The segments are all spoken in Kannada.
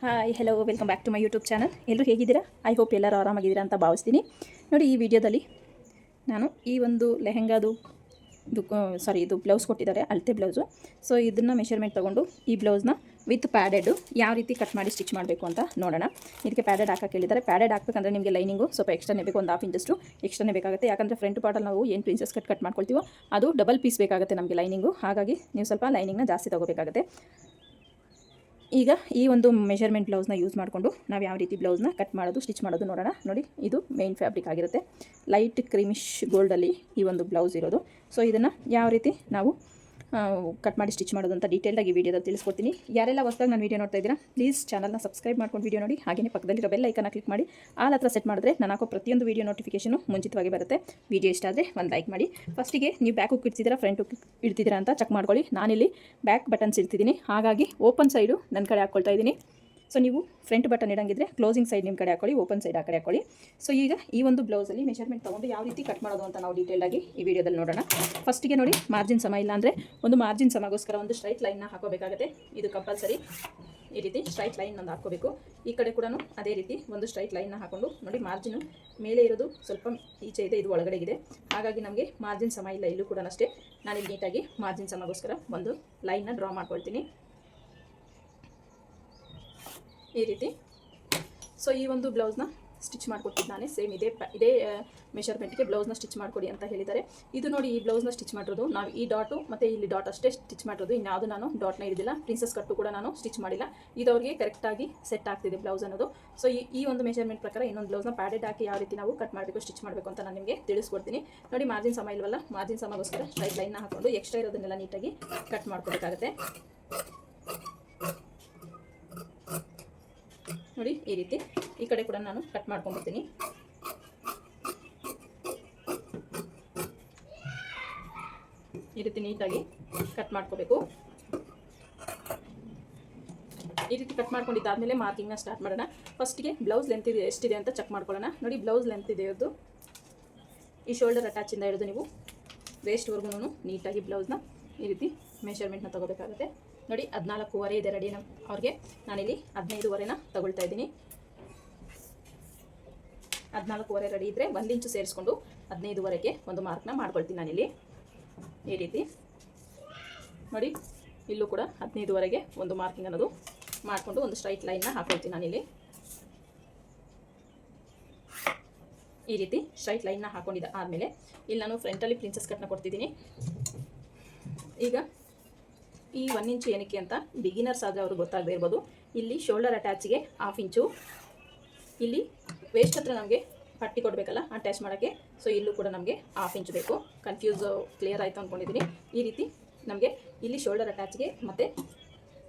Hi hello welcome back to my YouTube channel. ಎಲ್ಲರೂ ಹೇಗಿದ್ದೀರಾ? ಐ ಹೋಪ್ ಎಲ್ಲರೂ ಆರಾಮಾಗಿದ್ದೀರಾ ಅಂತ ಭಾವಿಸ್ತೀನಿ. ನೋಡಿ, ಈ ವಿಡಿಯೋದಲ್ಲಿ ನಾನು ಈ ಒಂದು ಲೆಹೆಂಗಾದು ಇದು ಬ್ಲೌಸ್ ಕೊಟ್ಟಿದ್ದಾರೆ, ಅಳತೆ ಬ್ಲೌಸು. ಸೊ ಇದನ್ನು ಮೆಷರ್ಮೆಂಟ್ ತೊಗೊಂಡು ಈ ಬ್ಲೌಸ್ನ ವಿತ್ ಪ್ಯಾಡೆಡು ಯಾವ ರೀತಿ ಕಟ್ ಮಾಡಿ ಸ್ಟಿಚ್ ಮಾಡಬೇಕು ಅಂತ ನೋಡೋಣ. ಇದಕ್ಕೆ ಪ್ಯಾಡೆಡ್ ಹಾಕಕ್ಕೆ ಹೇಳಿದ್ದಾರೆ. ಪ್ಯಾಡೆಡ್ ಹಾಕಬೇಕಂದ್ರೆ ನಿಮಗೆ ಲೈನಿಂಗು ಸ್ವಲ್ಪ ಎಕ್ಸ್ಟ್ರಾನೇ ಬೇಕು, ಒಂದು 1/2 ಇಂಚಷ್ಟು ಎಕ್ಸ್ಟ್ರಾನೇ ಬೇಕಾಗುತ್ತೆ. ಯಾಕಂದರೆ ಫ್ರಂಟ್ ಪಾರ್ಟಲ್ಲಿ ನಾವು ಏನು ಪ್ರಿನ್ಸಸ್ ಕಟ್ ಮಾಡ್ಕೊಳ್ತೀವೋ ಅದು ಡಬಲ್ ಪೀಸ್ ಬೇಕಾಗುತ್ತೆ ನಮಗೆ ಲೈನಿಂಗು. ಹಾಗಾಗಿ ನೀವು ಸ್ವಲ್ಪ ಲೈನಿಂಗ್ನ ಜಾಸ್ತಿ ತೊಗೋಬೇಕಾಗುತ್ತೆ. ಈಗ ಈ ಒಂದು ಮೆಷರ್ಮೆಂಟ್ ಬ್ಲೌಸ್ನ ಯೂಸ್ ಮಾಡಿಕೊಂಡು ನಾವು ಯಾವ ರೀತಿ ಬ್ಲೌಸ್ನ ಕಟ್ ಮಾಡೋದು ಸ್ಟಿಚ್ ಮಾಡೋದು ನೋಡೋಣ. ನೋಡಿ, ಇದು ಮೇನ್ ಫ್ಯಾಬ್ರಿಕ್ ಆಗಿರುತ್ತೆ. ಲೈಟ್ ಕ್ರೀಮಿಶ್ ಗೋಲ್ಡಲ್ಲಿ ಈ ಒಂದು ಬ್ಲೌಸ್ ಇರೋದು. ಸೊ ಇದನ್ನು ಯಾವ ರೀತಿ ನಾವು ಕಟ್ ಮಾಡಿ ಸ್ಟಿಚ್ ಮಾಡೋದು ಅಂತ ಡೀಟೇಲ್ಡಾಗಿ ಈ ವಿಡಿಯೋದಲ್ಲಿ ತಿಳಿಸ್ಕೊಡ್ತೀನಿ. ಯಾರೆಲ್ಲ ಹೊಸದಾಗಿ ನಾನು ವೀಡಿಯೋ ನೋಡ್ತಾ ಇದ್ದೀರಾ, ಪ್ಲೀಸ್ ಚಾನಲ್ನ ಸಬ್ಸ್ಕ್ರೈಬ್ ಮಾಡ್ಕೊಂಡು ವೀಡಿಯೋ ನೋಡಿ. ಹಾಗೆಯೇ ಪಕ್ಕದಲ್ಲಿರೋ ಬೆಲ್ ಐಕನ್ನ ಕ್ಲಿಕ್ ಮಾಡಿ ಆಲ್ ಹತ್ರ ಸೆಟ್ ಮಾಡಿದ್ರೆ ನಾನು ಹಾಕೋ ಪ್ರತಿಯೊಂದು ವೀಡಿಯೋ ನೋಟಿಫಿಕೇಷನು ಮುಂಚಿತವಾಗಿ ಬರುತ್ತೆ. ವಿಡಿಯೋ ಇಷ್ಟ ಆದರೆ ಒಂದು ಲೈಕ್ ಮಾಡಿ. ಫಸ್ಟಿಗೆ ನೀವು ಬ್ಯಾಕ್ ಹುಕ್ ಇಡ್ತಿದ್ದೀರಾ, ಫ್ರಂಟ್ ಹುಕ್ ಇಡ್ತಿದ್ದೀರಾ ಅಂತ ಚೆಕ್ ಮಾಡ್ಕೊಳ್ಳಿ. ನಾನಿಲ್ಲಿ ಬ್ಯಾಕ್ ಬಟನ್ಸ್ ಇಡ್ತಿದ್ದೀನಿ, ಹಾಗಾಗಿ ಓಪನ್ ಸೈಡು ನನ್ನ ಕಡೆ ಹಾಕ್ಕೊಳ್ತಾ ಇದ್ದೀನಿ. ಸೊ ನೀವು ಫ್ರಂಟ್ ಬಟನ್ ಇಡಂಗಿದ್ರೆ ಕ್ಲೋಸಿಂಗ್ ಸೈಡ್ ನಿಮ್ಮ ಕಡೆ ಹಾಕೊಳ್ಳಿ, ಓಪನ್ ಸೈಡ್ ಆ ಕಡೆ ಹಾಕೊಳ್ಳಿ. ಸೊ ಈಗ ಈ ಒಂದು ಬ್ಲೌಸಲ್ಲಿ ಮೆಷರ್ಮೆಂಟ್ ತೊಗೊಂಡು ಯಾವ ರೀತಿ ಕಟ್ ಮಾಡೋದು ಅಂತ ನಾವು ಡೀಟೇಲಾಗಿ ಈ ವಿಡಿಯೋದಲ್ಲಿ ನೋಡೋಣ. ಫಸ್ಟಿಗೆ ನೋಡಿ, ಮಾರ್ಜಿನ್ ಸಮ ಇಲ್ಲ ಅಂದರೆ ಒಂದು ಮಾರ್ಜಿನ್ ಸಮಗೋಸ್ಕರ ಒಂದು ಸ್ಟ್ರೈಟ್ ಲೈನ್ನ ಹಾಕೋಬೇಕಾಗುತ್ತೆ. ಇದು ಕಂಪಲ್ಸರಿ. ಈ ರೀತಿ ಸ್ಟ್ರೈಟ್ ಲೈನ್ ಒಂದು ಹಾಕ್ಕೋಬೇಕು. ಈ ಕಡೆ ಕೂಡ ಅದೇ ರೀತಿ ಒಂದು ಸ್ಟ್ರೈಟ್ ಲೈನ್ನ ಹಾಕೊಂಡು ನೋಡಿ, ಮಾರ್ಜಿನು ಮೇಲೆ ಇರೋದು ಸ್ವಲ್ಪ ಈಚೆ ಇದೆ, ಇದು ಒಳಗಡೆ ಇದೆ. ಹಾಗಾಗಿ ನಮಗೆ ಮಾರ್ಜಿನ್ ಸಮ ಇಲ್ಲ. ಇಲ್ಲೂ ಕೂಡ ಅಷ್ಟೇ ನಾನಿಲ್ಲಿ ನೀಟಾಗಿ ಮಾರ್ಜಿನ್ ಸಮಗೋಸ್ಕರ ಒಂದು ಲೈನ್ನ ಡ್ರಾ ಮಾಡ್ಕೊಳ್ತೀನಿ ಈ ರೀತಿ. ಸೊ ಈ ಒಂದು ಬ್ಲೌಸ್ನ ಸ್ಟಿಚ್ ಮಾಡಿಕೊಟ್ಟಿದ್ದಾನೆ. ಸೇಮ್ ಇದೇ ಮೆಷರ್ಮೆಂಟ್ಗೆ ಬ್ಲೌಸ್ನ ಸ್ಟಿಚ್ ಮಾಡಿಕೊಡಿ ಅಂತ ಹೇಳಿದ್ದಾರೆ. ಇದು ನೋಡಿ, ಈ ಬ್ಲೌಸ್ನ ಸ್ಟಿಚ್ ಮಾಡಿರೋದು ನಾವು ಈ ಡಾಟು ಮತ್ತು ಇಲ್ಲಿ ಡಾಟ್ ಅಷ್ಟೇ ಸ್ಟಿಚ್ ಮಾಡಿರೋದು. ಇನ್ಯಾವುದು ನಾನು ಡಾಟ್ನ ಹಿಡಿದಿಲ್ಲ. ಪ್ರಿನ್ಸಸ್ ಕಟ್ಟು ಕೂಡ ನಾನು ಸ್ಟಿಚ್ ಮಾಡಿಲ್ಲ. ಇದವ್ರಿಗೆ ಕರೆಕ್ಟಾಗಿ ಸೆಟ್ ಆಗ್ತಿದೆ ಬ್ಲೌಸ್ ಅನ್ನೋದು. ಸೊ ಈ ಒಂದು ಮೆಷರ್ಮೆಂಟ್ ಪ್ರಕಾರ ಇನ್ನೊಂದು ಬ್ಲೌಸ್ನ ಪ್ಯಾಡೆಡ್ ಹಾಕಿ ಯಾವ ರೀತಿ ನಾವು ಕಟ್ ಮಾಡಬೇಕು, ಸ್ಟಿಚ್ ಮಾಡಬೇಕು ಅಂತ ನಾನು ನಿಮಗೆ ತಿಳಿಸ್ಕೊಡ್ತೀನಿ. ನೋಡಿ, ಮಾರ್ಜಿನ್ ಸಮ ಇಲ್ವಲ್ಲ, ಮಾರ್ಜಿನ್ ಸಮಗೋಸ್ಕರ ಸ್ಟ್ರೈಟ್ ಲೈನ್ನ ಹಾಕೊಂಡು ಎಕ್ಸ್ಟ್ರಾ ಇರೋದನ್ನೆಲ್ಲ ನೀಟಾಗಿ ಕಟ್ ಮಾಡ್ಕೋಬೇಕಾಗುತ್ತೆ. ನೋಡಿ, ಈ ರೀತಿ ಈ ಕಡೆ ಕೂಡ ನಾನು ಕಟ್ ಮಾಡ್ಕೊಂಡ್ಬಿಡ್ತೀನಿ. ಈ ರೀತಿ ನೀಟಾಗಿ ಕಟ್ ಮಾಡ್ಕೋಬೇಕು. ಈ ರೀತಿ ಕಟ್ ಮಾಡ್ಕೊಂಡಿದ್ದಾದಮೇಲೆ ಮಾರ್ಕಿಂಗ್ನ ಸ್ಟಾರ್ಟ್ ಮಾಡೋಣ. ಫಸ್ಟಿಗೆ ಬ್ಲೌಸ್ ಲೆಂತ್ ಇದೆ ಎಷ್ಟಿದೆ ಅಂತ ಚೆಕ್ ಮಾಡ್ಕೊಳ್ಳೋಣ. ನೋಡಿ, ಬ್ಲೌಸ್ ಲೆಂತ್ ಇದೆ ಈ ಶೋಲ್ಡರ್ ಅಟ್ಯಾಚಿಂದ ಹಿಡಿದು ನೀವು ವೇಸ್ಟ್ವರೆಗೂ ನೀಟಾಗಿ ಬ್ಲೌಸ್ನ ಈ ರೀತಿ ಮೆಷರ್ಮೆಂಟ್ನ ತೊಗೋಬೇಕಾಗುತ್ತೆ. ನೋಡಿ, 14.25 ಇದೆ ರೆಡಿ ಅವ್ರಿಗೆ. ನಾನಿಲ್ಲಿ 15.25ನ ತಗೊಳ್ತಾ ಇದ್ದೀನಿ. 14.25 ರೆಡಿ ಇದ್ದರೆ 1 ಇಂಚು ಸೇರಿಸ್ಕೊಂಡು 15.25ಗೆ ಒಂದು ಮಾರ್ಕ್ನ ಮಾಡ್ಕೊಳ್ತೀನಿ ನಾನಿಲ್ಲಿ ಈ ರೀತಿ. ನೋಡಿ, ಇಲ್ಲೂ ಕೂಡ 15.25ಗೆ ಒಂದು ಮಾರ್ಕಿಂಗ್ ಅನ್ನೋದು ಮಾಡಿಕೊಂಡು ಒಂದು ಸ್ಟ್ರೈಟ್ ಲೈನ್ನ ಹಾಕೊಳ್ತೀನಿ ನಾನಿಲ್ಲಿ ಈ ರೀತಿ. ಸ್ಟ್ರೈಟ್ ಲೈನ್ನ ಹಾಕೊಂಡಿದ್ದ ಆದಮೇಲೆ ಇಲ್ಲಿ ನಾನು ಫ್ರಂಟಲ್ಲಿ ಪ್ರಿನ್ಸಸ್ ಕಟ್ನ ಕೊಡ್ತಿದ್ದೀನಿ. ಈಗ ಈ 1 ಇಂಚು ಏನಕ್ಕೆ ಅಂತ ಬಿಗಿನರ್ಸ್ ಆದರೆ ಅವ್ರಿಗೆ ಗೊತ್ತಾಗದೇ ಇರ್ಬೋದು. ಇಲ್ಲಿ ಶೋಲ್ಡರ್ ಅಟ್ಯಾಚಿಗೆ 1/2 ಇಂಚು, ಇಲ್ಲಿ ವೇಸ್ಟ್ ಹತ್ರ ನಮಗೆ ಪಟ್ಟಿ ಕೊಡಬೇಕಲ್ಲ ಅಟ್ಯಾಚ್ ಮಾಡೋಕ್ಕೆ. ಸೊ ಇಲ್ಲೂ ಕೂಡ ನಮಗೆ 1/2 ಇಂಚು ಬೇಕು. ಕನ್ಫ್ಯೂಸ್ ಕ್ಲಿಯರ್ ಆಯಿತು ಅಂದ್ಕೊಂಡಿದ್ದೀನಿ. ಈ ರೀತಿ ನಮಗೆ ಇಲ್ಲಿ ಶೋಲ್ಡರ್ ಅಟ್ಯಾಚ್ಗೆ ಮತ್ತು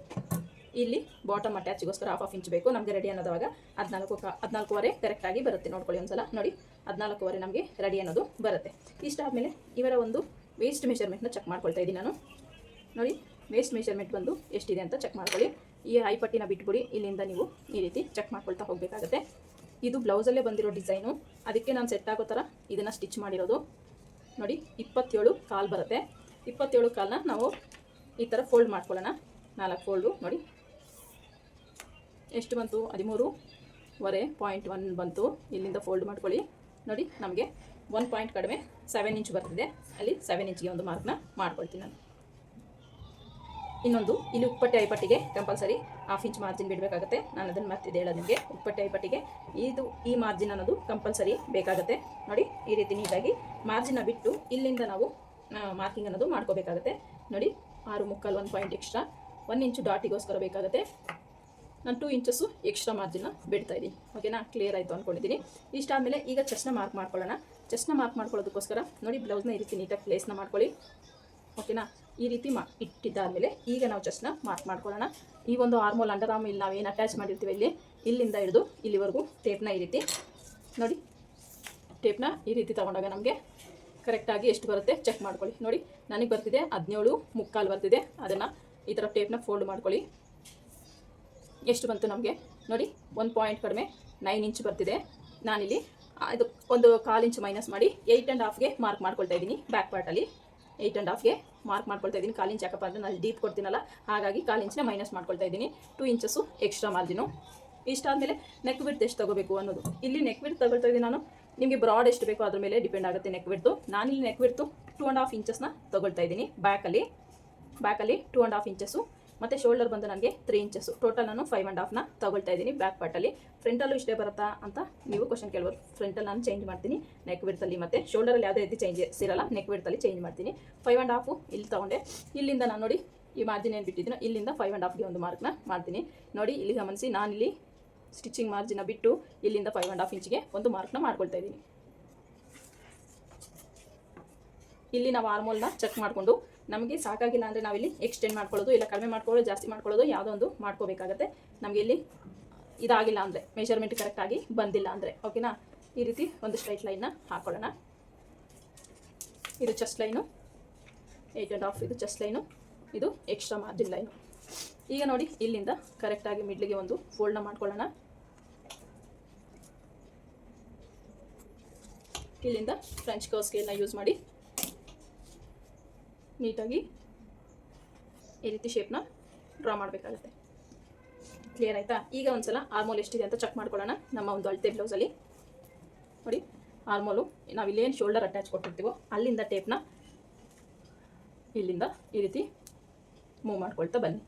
ಇಲ್ಲಿ ಬಾಟಮ್ ಅಟ್ಯಾಚಿಗೋಸ್ಕರ 1/2 ಇಂಚು ಬೇಕು ನಮಗೆ ರೆಡಿ ಅನ್ನೋದಾಗ. 14.25 ಕರೆಕ್ಟಾಗಿ ಬರುತ್ತೆ. ನೋಡ್ಕೊಳ್ಳಿ ಒಂದ್ಸಲ. ನೋಡಿ, 14.25 ನಮಗೆ ರೆಡಿ ಅನ್ನೋದು ಬರುತ್ತೆ. ಇಷ್ಟಾದಮೇಲೆ ಇವರ ಒಂದು ವೇಸ್ಟ್ ಮೆಷರ್ಮೆಂಟ್ನ ಚೆಕ್ ಮಾಡ್ಕೊಳ್ತಾ ಇದ್ದೀನಿ ನಾನು. ನೋಡಿ, ವೇಸ್ಟ್ ಮೆಷರ್ಮೆಂಟ್ ಬಂದು ಎಷ್ಟಿದೆ ಅಂತ ಚೆಕ್ ಮಾಡ್ಕೊಳ್ಳಿ. ಈ ಐಪಟ್ಟಿನ ಬಿಟ್ಬಿಡಿ, ಇಲ್ಲಿಂದ ನೀವು ಈ ರೀತಿ ಚೆಕ್ ಮಾಡ್ಕೊಳ್ತಾ ಹೋಗಬೇಕಾಗುತ್ತೆ. ಇದು ಬ್ಲೌಸಲ್ಲೇ ಬಂದಿರೋ ಡಿಸೈನು, ಅದಕ್ಕೆ ನಾನು ಸೆಟ್ ಆಗೋ ಥರ ಇದನ್ನು ಸ್ಟಿಚ್ ಮಾಡಿರೋದು. ನೋಡಿ, 27.25 ಬರುತ್ತೆ. 27.25ನ ನಾವು ಈ ಥರ ಫೋಲ್ಡ್ ಮಾಡ್ಕೊಳ್ಳೋಣ. 4 ಫೋಲ್ಡು. ನೋಡಿ ಎಷ್ಟು ಬಂತು? 13.1 ಬಂತು. ಇಲ್ಲಿಂದ ಫೋಲ್ಡ್ ಮಾಡ್ಕೊಳ್ಳಿ. ನೋಡಿ, ನಮಗೆ 1 ಪಾಯಿಂಟ್ ಕಡಿಮೆ 7 ಇಂಚ್ ಬರ್ತಿದೆ. ಅಲ್ಲಿ 7 ಇಂಚ್ಗೆ ಒಂದು ಮಾರ್ಕ್ನ ಮಾಡ್ಕೊಳ್ತೀನಿ ನಾನು. ಇನ್ನೊಂದು, ಇಲ್ಲಿ ಉಪ್ಪಟ್ಟೆ ಐಪಟ್ಟಿಗೆ ಕಂಪಲ್ಸರಿ 1/2 ಇಂಚ್ ಮಾರ್ಜಿನ್ ಬಿಡಬೇಕಾಗುತ್ತೆ. ನಾನು ಅದನ್ನು ಮರ್ತಿದ್ದೆ ಹೇಳೋದು ನಿಮಗೆ. ಉಪ್ಪಟ್ಟೆ ಐಪಟ್ಟಿಗೆ ಈ ಮಾರ್ಜಿನ್ ಅನ್ನೋದು ಕಂಪಲ್ಸರಿ ಬೇಕಾಗುತ್ತೆ. ನೋಡಿ, ಈ ರೀತಿ ನೀಟಾಗಿ ಮಾರ್ಜಿನ ಬಿಟ್ಟು ಇಲ್ಲಿಂದ ನಾವು ಮಾರ್ಕಿಂಗ್ ಅನ್ನೋದು ಮಾಡ್ಕೋಬೇಕಾಗುತ್ತೆ. ನೋಡಿ, 6.25 1 ಪಾಯಿಂಟ್ ಎಕ್ಸ್ಟ್ರಾ, 1 ಇಂಚು ಡಾಟಿಗೋಸ್ಕರ ಬೇಕಾಗುತ್ತೆ. ನಾನು 2 ಇಂಚಸ್ಸು ಎಕ್ಸ್ಟ್ರಾ ಮಾರ್ಜಿನ್ನ ಬಿಡ್ತಾ ಇದ್ದೀನಿ. ಓಕೆನಾ? ಕ್ಲಿಯರ್ ಆಯಿತು ಅಂದ್ಕೊಂಡಿದ್ದೀನಿ. ಇಷ್ಟಾದಮೇಲೆ ಈಗ ಚೆಸ್ಟ್ನ ಮಾರ್ಕ್ ಮಾಡ್ಕೊಳ್ಳೋಣ. ಚೆಸ್ಟ್ನ ಮಾರ್ಕ್ ಮಾಡ್ಕೊಳ್ಳೋದಕ್ಕೋಸ್ಕರ ನೋಡಿ, ಬ್ಲೌಸ್ನ ಈ ರೀತಿ ನೀಟಾಗಿ ಪ್ಲೇಸ್ನ ಮಾಡ್ಕೊಳ್ಳಿ. ಓಕೆನಾ? ಈ ರೀತಿ ಇಟ್ಟಿದ್ದಾದಮೇಲೆ ಈಗ ನಾವು ಚೆಸ್ಟ್ನ ಮಾರ್ಕ್ ಮಾಡ್ಕೊಳ್ಳೋಣ. ಈ ಒಂದು ಆರ್ಮೋಲ್ ಅಂಡರ್ ಆರ್ಮ್ ಇಲ್ಲಿ ನಾವೇನು ಅಟ್ಯಾಚ್ ಮಾಡಿರ್ತೀವಿ ಇಲ್ಲಿಂದ ಹಿಡಿದು ಇಲ್ಲಿವರೆಗೂ ಟೇಪ್ನ ಈ ರೀತಿ ನೋಡಿ, ಟೇಪ್ನ ಈ ರೀತಿ ತೊಗೊಂಡಾಗ ನಮಗೆ ಕರೆಕ್ಟಾಗಿ ಎಷ್ಟು ಬರುತ್ತೆ ಚೆಕ್ ಮಾಡ್ಕೊಳ್ಳಿ. ನೋಡಿ, ನನಗೆ ಬರ್ತಿದೆ 17.25 ಬರ್ತಿದೆ. ಅದನ್ನು ಈ ಥರ ಟೇಪ್ನ ಫೋಲ್ಡ್ ಮಾಡ್ಕೊಳ್ಳಿ. ಎಷ್ಟು ಬಂತು ನಮಗೆ? ನೋಡಿ, 1 ಪಾಯಿಂಟ್ ಕಡಿಮೆ 9 ಇಂಚ್ ಬರ್ತಿದೆ. ನಾನಿಲ್ಲಿ ಇದು ಒಂದು 1/4 ಇಂಚ್ ಮೈನಸ್ ಮಾಡಿ 8.5ಗೆ ಮಾರ್ಕ್ ಮಾಡ್ಕೊಳ್ತಾ ಇದ್ದೀನಿ ಬ್ಯಾಕ್ ಪಾರ್ಟಲ್ಲಿ. 8.5ಗೆ ಮಾರ್ಕ್ ಮಾಡ್ಕೊಳ್ತಾ ಇದ್ದೀನಿ. 1/4 ಇಂಚ್ ಯಾಕಪ್ಪ ಅಂದರೆ ನಾನು ಡೀಪ್ ಕೊಡ್ತೀನಲ್ಲ, ಹಾಗಾಗಿ 1/4 ಇಂಚನ್ನ ಮೈನಸ್ ಮಾಡ್ಕೊಳ್ತಾ ಇದ್ದೀನಿ. 2 ಇಂಚಸ್ಸು ಎಕ್ಸ್ಟ್ರಾ ಮಾರ್ಜಿನು. ಇಷ್ಟಾದಮೇಲೆ ನೆಕ್ ವಿಡ್ತ್ ಎಷ್ಟು ತೊಗೋಬೇಕು ಅನ್ನೋದು. ಇಲ್ಲಿ ನೆಕ್ ವಿಡ್ತ್ ತಗೊಳ್ತಾ ಇದ್ದೀನಿ ನಾನು. ನಿಮಗೆ ಬ್ರಾಡ್ ಎಷ್ಟು ಬೇಕೋ ಅದ್ರ ಮೇಲೆ ಡಿಪೆಂಡ್ ಆಗುತ್ತೆ ನೆಕ್ ವಿಡ್ತು. ನಾನಿಲ್ಲಿ ನೆಕ್ ವಿಡ್ತು 2.5 ಇಂಚಸ್ನ ತೊಗೊಳ್ತಾ ಇದ್ದೀನಿ. ಬ್ಯಾಕಲ್ಲಿ 2.5 ಇಂಚಸ್ಸು ಮತ್ತು ಶೋಲ್ಡರ್ ಬಂದು ನನಗೆ 3 ಇಂಚಸ್ಸು. ಟೋಟಲ್ ನಾನು 5.5ನ ತೊಗೊಳ್ತಾ ಇದ್ದೀನಿ ಬ್ಯಾಕ್ ಪಾರ್ಟಲ್ಲಿ. ಫ್ರಂಟಲ್ಲೂ ಇಷ್ಟೇ ಬರುತ್ತಾ ಅಂತ ನೀವು ಕ್ವಶನ್ ಕೇಳ್ಬೋದು. ಫ್ರಂಟಲ್ಲಿ ನಾನು ಚೇಂಜ್ ಮಾಡ್ತೀನಿ ನೆಕ್ ವಿಡ್ತಲ್ಲಿ, ಮತ್ತು ಶೋಲ್ಡರಲ್ಲಿ ಯಾವುದೇ ರೀತಿ ಚೇಂಜಸ್ ಇರಲ್ಲ, ನೆಕ್ ವಿಡ್ತಲ್ಲಿ ಚೇಂಜ್ ಮಾಡ್ತೀನಿ. 5.5 ಇಲ್ಲಿ ತೊಗೊಂಡೆ. ಇಲ್ಲಿಂದ ನಾನು ನೋಡಿ ಈ ಮಾರ್ಜಿನ್ ಏನು ಬಿಟ್ಟಿದ್ದೀನೋ ಇಲ್ಲಿಂದ 5.5ಗೆ ಒಂದು ಮಾರ್ಕ್ನ ಮಾಡ್ತೀನಿ. ನೋಡಿ ಇಲ್ಲಿ ಗಮನಿಸಿ, ನಾನಿಲ್ಲಿ ಸ್ಟಿಚಿಂಗ್ ಮಾರ್ಜಿನ ಬಿಟ್ಟು ಇಲ್ಲಿಂದ 5.5 ಇಂಚಿಗೆ ಒಂದು ಮಾರ್ಕ್ನ ಮಾಡ್ಕೊಳ್ತಾ ಇದ್ದೀನಿ. ಇಲ್ಲಿ ನಾವು ಆರ್ಮೋಲ್ನ ಚೆಕ್ ಮಾಡಿಕೊಂಡು ನಮಗೆ ಸಾಕಾಗಿಲ್ಲ ಅಂದರೆ ನಾವಿಲ್ಲಿ ಎಕ್ಸ್ಟೆಂಡ್ ಮಾಡ್ಕೊಳ್ಳೋದು, ಇಲ್ಲ ಕಡಿಮೆ ಮಾಡ್ಕೊಳ್ಳೋದು, ಜಾಸ್ತಿ ಮಾಡ್ಕೊಳ್ಳೋದು ಯಾವುದೋ ಒಂದು ಮಾಡ್ಕೋಬೇಕಾಗತ್ತೆ. ನಮಗೆ ಇಲ್ಲಿ ಇದಾಗಿಲ್ಲ ಅಂದರೆ, ಮೆಷರ್ಮೆಂಟ್ ಕರೆಕ್ಟಾಗಿ ಬಂದಿಲ್ಲ ಅಂದರೆ, ಓಕೆನಾ. ಈ ರೀತಿ ಒಂದು ಸ್ಟ್ರೈಟ್ ಲೈನ್ನ ಹಾಕ್ಕೊಳ್ಳೋಣ. ಇದು ಚೆಸ್ಟ್ ಲೈನು, 8.5 ಇದು ಚೆಸ್ಟ್ ಲೈನು, ಇದು ಎಕ್ಸ್ಟ್ರಾ ಮಾರ್ಜಿನ್ ಲೈನು. ಈಗ ನೋಡಿ ಇಲ್ಲಿಂದ ಕರೆಕ್ಟಾಗಿ ಮಿಡ್ಲಿಗೆ ಒಂದು ಫೋಲ್ಡ್ನ ಮಾಡ್ಕೊಳ್ಳೋಣ. ಇಲ್ಲಿಂದ ಫ್ರೆಂಚ್ ಕರ್ವ್ ಸ್ಕೇಲ್ನ ಯೂಸ್ ಮಾಡಿ ನೀಟಾಗಿ ಈ ರೀತಿ ಶೇಪ್ನ ಡ್ರಾ ಮಾಡಬೇಕಾಗುತ್ತೆ. ಕ್ಲಿಯರ್ ಆಯಿತಾ? ಈಗ ಒಂದ್ಸಲ ಆರ್ಮೋಲ್ ಎಷ್ಟಿದೆ ಅಂತ ಚೆಕ್ ಮಾಡ್ಕೊಳ್ಳೋಣ. ನಮ್ಮ ಒಂದು ಅಳತೆ ಬ್ಲೌಸಲ್ಲಿ ನೋಡಿ, ಆರ್ಮೋಲು ನಾವು ಇಲ್ಲೇನು ಶೋಲ್ಡರ್ ಅಟ್ಯಾಚ್ ಕೊಟ್ಟಿರ್ತೀವೋ ಅಲ್ಲಿಂದ ಟೇಪ್ನ ಇಲ್ಲಿಂದ ಈ ರೀತಿ ಮೂವ್ ಮಾಡ್ಕೊಳ್ತಾ ಬನ್ನಿ.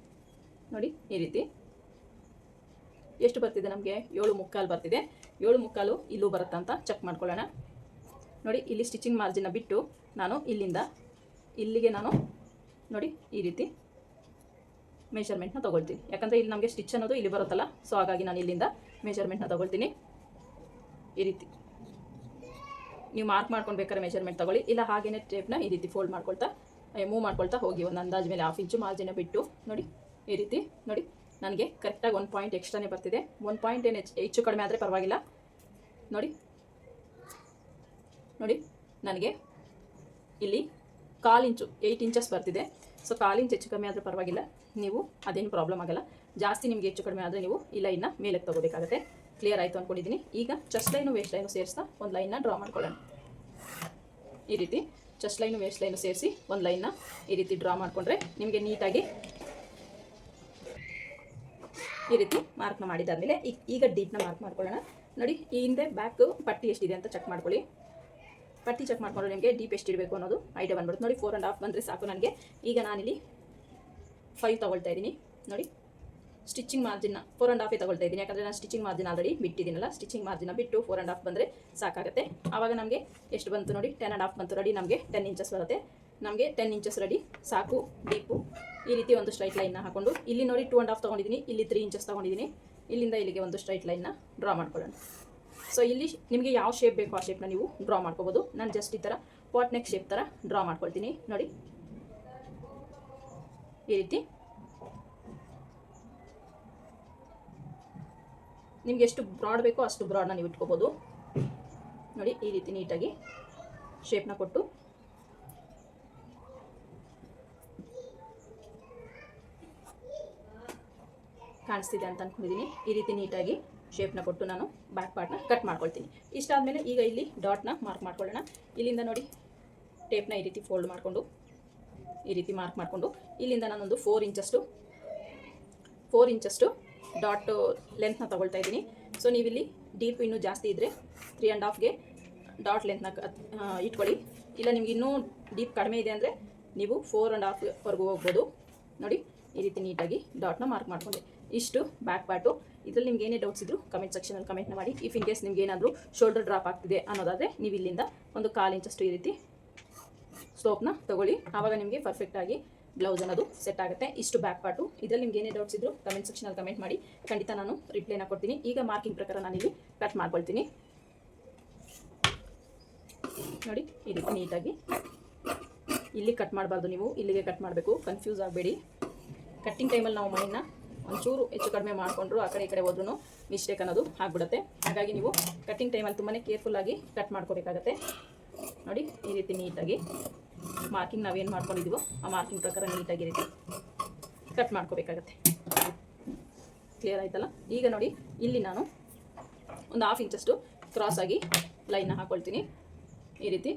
ನೋಡಿ ಈ ರೀತಿ ಎಷ್ಟು ಬರ್ತಿದೆ ನಮಗೆ? 7.75 ಬರ್ತಿದೆ. 7.75 ಇಲ್ಲೂ ಬರುತ್ತಾ ಅಂತ ಚೆಕ್ ಮಾಡ್ಕೊಳ್ಳೋಣ. ನೋಡಿ ಇಲ್ಲಿ ಸ್ಟಿಚಿಂಗ್ ಮಾರ್ಜಿನ ಬಿಟ್ಟು ನಾನು ಇಲ್ಲಿಂದ ಇಲ್ಲಿಗೆ ನಾನು ನೋಡಿ ಈ ರೀತಿ ಮೆಷರ್ಮೆಂಟ್ನ ತೊಗೊಳ್ತೀನಿ. ಯಾಕಂದರೆ ಇಲ್ಲಿ ನಮಗೆ ಸ್ಟಿಚ್ ಅನ್ನೋದು ಇಲ್ಲಿ ಬರುತ್ತಲ್ಲ, ಸೊ ಹಾಗಾಗಿ ನಾನು ಇಲ್ಲಿಂದ ಮೆಷರ್ಮೆಂಟ್ನ ತೊಗೊಳ್ತೀನಿ. ಈ ರೀತಿ ನೀವು ಮಾರ್ಕ್ ಮಾಡ್ಕೊಂಡು ಬೇಕಾದ್ರೆ ಮೆಷರ್ಮೆಂಟ್ ತೊಗೊಳ್ಳಿ, ಇಲ್ಲ ಹಾಗೇನೆ ಟೇಪ್ನ ಈ ರೀತಿ ಫೋಲ್ಡ್ ಮಾಡ್ಕೊಳ್ತಾ ಮೂವ್ ಮಾಡ್ಕೊಳ್ತಾ ಹೋಗಿ. ಒಂದು ಅಂದಾಜು ಮೇಲೆ 1/2 ಇಂಚು ಮಾರ್ಜಿನ ಬಿಟ್ಟು ನೋಡಿ ಈ ರೀತಿ. ನೋಡಿ ನನಗೆ ಕರೆಕ್ಟಾಗಿ 1 ಪಾಯಿಂಟ್ ಎಕ್ಸ್ಟ್ರಾನೇ ಬರ್ತಿದೆ. 1 ಪಾಯಿಂಟ್ ಏನು ಹೆಚ್ಚು ಕಡಿಮೆ ಆದರೆ ಪರವಾಗಿಲ್ಲ. ನೋಡಿ ನೋಡಿ ನನಗೆ ಇಲ್ಲಿ 1/4 ಇಂಚು 8 ಇಂಚಸ್ ಬರ್ತಿದೆ. ಸೊ 1/4 ಇಂಚ್ ಹೆಚ್ಚು ಕಡಿಮೆ ಆದರೆ ಪರವಾಗಿಲ್ಲ, ನೀವು ಅದೇನು ಪ್ರಾಬ್ಲಮ್ ಆಗಲ್ಲ. ಜಾಸ್ತಿ ನಿಮಗೆ ಹೆಚ್ಚು ಕಡಿಮೆ ಆದರೆ ನೀವು ಈ ಲೈನ್ನ ಮೇಲಕ್ಕೆ ತೊಗೋಬೇಕಾಗುತ್ತೆ. ಕ್ಲಿಯರ್ ಆಯಿತು ಅಂದ್ಕೊಂಡಿದ್ದೀನಿ. ಈಗ ಚೆಸ್ಟ್ ಲೈನು ವೇಸ್ಟ್ ಲೈನು ಸೇರಿಸ್ತಾ ಒಂದು ಲೈನ್ನ ಡ್ರಾ ಮಾಡ್ಕೊಳ್ಳೋಣ. ಈ ರೀತಿ ಚೆಸ್ಟ್ ಲೈನು ವೇಸ್ಟ್ ಲೈನು ಸೇರಿಸಿ ಒಂದು ಲೈನ್ನ ಈ ರೀತಿ ಡ್ರಾ ಮಾಡಿಕೊಂಡ್ರೆ ನಿಮಗೆ ನೀಟಾಗಿ ಈ ರೀತಿ ಮಾರ್ಕ್ನ ಮಾಡಿದಾದ್ಮೇಲೆ ಈಗ ಡೀಪ್ನ ಮಾರ್ಕ್ ಮಾಡ್ಕೊಳ್ಳೋಣ. ನೋಡಿ ಈ ಹಿಂದೆ ಬ್ಯಾಕ್ ಪಟ್ಟಿ ಎಷ್ಟಿದೆ ಅಂತ ಚೆಕ್ ಮಾಡ್ಕೊಳ್ಳಿ. ಪಟ್ಟಿ ಚೆಕ್ ಮಾಡಿಕೊಂಡ್ರೆ ನಿಮಗೆ ಡೀಪ್ ಎಷ್ಟಿರಬೇಕು ಅನ್ನೋದು ಐಡಿಯಾ ಬಂದ್ಬಿಡುತ್ತೆ. ನೋಡಿ 4.5 ಬಂದರೆ ಸಾಕು ನನಗೆ. ಈಗ ನಾನಿಲ್ಲಿ 5 ತೊಗೊಳ್ತಾ ಇದ್ದೀನಿ. ನೋಡಿ ಸ್ಟಿಚಿಂಗ್ ಮಾರ್ಜಿನ್ನ 4.5 ತೊಗೊಳ್ತಾ ಇದ್ದೀನಿ, ಯಾಕಂದರೆ ನಾನು ಸ್ಟಿಚಿಂಗ್ ಮಾರ್ಜಿನ್ ಆಲ್ರೆಡಿ ಬಿಟ್ಟಿದ್ದೀನಲ್ಲ. ಸ್ಟಿಚಿಂಗ್ ಮಾರ್ಜಿನ ಬಿಟ್ಟು 4.5 ಬಂದರೆ ಸಾಕಾಗುತ್ತೆ. ಆವಾಗ ನಮಗೆ ಎಷ್ಟು ಬಂತು ನೋಡಿ, 10.5 ಬಂತು. ರೆಡಿ ನಮಗೆ 10 ಇಂಚಸ್ ಬರುತ್ತೆ. ನಮಗೆ 10 ಇಂಚಸ್ ರೆಡಿ ಸಾಕು ಡೀಪು. ಈ ರೀತಿ ಒಂದು ಸ್ಟ್ರೈಟ್ ಲೈನ್ನ ಹಾಕೊಂಡು ಇಲ್ಲಿ ನೋಡಿ 2.5 ತೊಗೊಂಡಿದ್ದೀನಿ, ಇಲ್ಲಿ 3 ಇಂಚಸ್ ತೊಗೊಂಡಿದ್ದೀನಿ. ಇಲ್ಲಿಂದ ಇಲ್ಲಿಗೆ ಒಂದು ಸ್ಟ್ರೈಟ್ ಲೈನ್ನ ಡ್ರಾ ಮಾಡ್ಕೊಳ್ಳೋಣ. ಸೊ ಇಲ್ಲಿ ನಿಮಗೆ ಯಾವ ಶೇಪ್ ಬೇಕೋ ಆ ಶೇಪ್ನ ನೀವು ಡ್ರಾ ಮಾಡ್ಕೋಬೋದು. ನಾನು ಜಸ್ಟ್ ಈ ಥರ ಪಾಟ್ ನೆಕ್ ಶೇಪ್ ಥರ ಡ್ರಾ ಮಾಡ್ಕೊಳ್ತೀನಿ. ನೋಡಿ ಈ ರೀತಿ ನಿಮ್ಗೆ ಎಷ್ಟು ಬ್ರಾಡ್ ಬೇಕೋ ಅಷ್ಟು ಬ್ರಾಡ್ನ ನೀವು ಇಟ್ಕೋಬೋದು. ನೋಡಿ ಈ ರೀತಿ ನೀಟಾಗಿ ಶೇಪ್ನ ಕೊಟ್ಟು ಕಾಣಿಸ್ತಿದೆ ಅಂತ ಅಂದ್ಕೊಂಡಿದ್ದೀನಿ. ಈ ರೀತಿ ನೀಟಾಗಿ ಶೇಪ್ನ ಕೊಟ್ಟು ನಾನು ಬ್ಯಾಕ್ ಪಾರ್ಟ್ನ ಕಟ್ ಮಾಡ್ಕೊಳ್ತೀನಿ. ಇಷ್ಟಾದಮೇಲೆ ಈಗ ಇಲ್ಲಿ ಡಾಟ್ನ ಮಾರ್ಕ್ ಮಾಡ್ಕೊಳ್ಳೋಣ. ಇಲ್ಲಿಂದ ನೋಡಿ ಟೇಪ್ನ ಈ ರೀತಿ ಫೋಲ್ಡ್ ಮಾಡಿಕೊಂಡು ಈ ರೀತಿ ಮಾರ್ಕ್ ಮಾಡಿಕೊಂಡು ಇಲ್ಲಿಂದ ನಾನೊಂದು 4 ಇಂಚಷ್ಟು ಡಾಟ್ ಲೆಂತ್ನ ತೊಗೊಳ್ತಾ ಇದ್ದೀನಿ. ಸೊ ನೀವಿಲ್ಲಿ ಡೀಪ್ ಇನ್ನೂ ಜಾಸ್ತಿ ಇದ್ದರೆ 3.5ಗೆ ಡಾಟ್ ಲೆಂತ್ನ ಇಟ್ಕೊಳ್ಳಿ. ಇಲ್ಲ ನಿಮ್ಗೆ ಇನ್ನೂ ಡೀಪ್ ಕಡಿಮೆ ಇದೆ ಅಂದರೆ ನೀವು 4.5ವರೆಗೂ ಹೋಗ್ಬೋದು. ನೋಡಿ ಈ ರೀತಿ ನೀಟಾಗಿ ಡಾಟ್ನ ಮಾರ್ಕ್ ಮಾಡ್ಕೊಂಡೆ. ಇಷ್ಟು ಬ್ಯಾಕ್ ಪಾರ್ಟು. ಇದರಲ್ಲಿ ನಿಮ್ಗೆ ಏನೇ ಡೌಟ್ಸ್ ಇದ್ದರೂ ಕಮೆಂಟ್ ಸೆಕ್ಷನಲ್ಲಿ ಕಮೆಂಟ್ನ ಮಾಡಿ. ಇಫ್ ಇನ್ ಕೇಸ್ ನಿಮ್ಗೆ ಏನಾದರೂ ಶೋಲ್ಡರ್ ಡ್ರಾಪ್ ಆಗ್ತಿದೆ ಅನ್ನೋದಾದರೆ ನೀವು ಇಲ್ಲಿಂದ ಒಂದು 1/4 ಇಂಚಷ್ಟು ಈ ರೀತಿ ಸ್ಲೋಪ್ನ ತೊಗೊಳ್ಳಿ. ಆವಾಗ ನಿಮಗೆ ಪರ್ಫೆಕ್ಟಾಗಿ ಬ್ಲೌಸ್ ಅನ್ನೋದು ಸೆಟ್ ಆಗುತ್ತೆ. ಇಷ್ಟು ಬ್ಯಾಕ್ ಪಾರ್ಟು. ಇದರಲ್ಲಿ ನಿಮ್ಗೆ ಏನೇ ಡೌಟ್ಸ್ ಇದ್ದರೂ ಕಮೆಂಟ್ ಸೆಕ್ಷನಲ್ಲಿ ಕಮೆಂಟ್ ಮಾಡಿ, ಖಂಡಿತ ನಾನು ರಿಪ್ಲೈನ ಕೊಡ್ತೀನಿ. ಈಗ ಮಾರ್ಕಿಂಗ್ ಪ್ರಕಾರ ನಾನಿಲ್ಲಿ ಕಟ್ ಮಾಡ್ಕೊಳ್ತೀನಿ. ನೋಡಿ ಈ ರೀತಿ ನೀಟಾಗಿ ಇಲ್ಲಿ ಕಟ್ ಮಾಡಬಾರ್ದು, ನೀವು ಇಲ್ಲಿಗೆ ಕಟ್ ಮಾಡಬೇಕು. ಕನ್ಫ್ಯೂಸ್ ಆಗಬೇಡಿ. ಕಟ್ಟಿಂಗ್ ಟೈಮಲ್ಲಿ ನಾವು ಮೈನ ಒಂಚೂರು ಹೆಚ್ಚು ಕಡಿಮೆ ಮಾಡಿಕೊಂಡ್ರು ಆ ಕಡೆ ಈ ಕಡೆ ಹೋದ್ರೂ ಮಿಸ್ಟೇಕ್ ಅನ್ನೋದು ಆಗಿಬಿಡುತ್ತೆ. ಹಾಗಾಗಿ ನೀವು ಕಟ್ಟಿಂಗ್ ಟೈಮಲ್ಲಿ ತುಂಬಾ ಕೇರ್ಫುಲ್ಲಾಗಿ ಕಟ್ ಮಾಡ್ಕೋಬೇಕಾಗತ್ತೆ. ನೋಡಿ ಈ ರೀತಿ ನೀಟಾಗಿ ಮಾರ್ಕಿಂಗ್ ನಾವೇನು ಮಾಡ್ಕೊಂಡಿದ್ದೀವೋ ಆ ಮಾರ್ಕಿಂಗ್ ಪ್ರಕಾರ ನೀಟಾಗಿ ರೀತಿ ಕಟ್ ಮಾಡ್ಕೋಬೇಕಾಗತ್ತೆ. ಕ್ಲಿಯರ್ ಆಯ್ತಲ್ಲ? ಈಗ ನೋಡಿ ಇಲ್ಲಿ ನಾನು ಒಂದು 1/2 ಇಂಚಷ್ಟು ಕ್ರಾಸಾಗಿ ಲೈನ್ನ ಹಾಕ್ಕೊಳ್ತೀನಿ. ಈ ರೀತಿ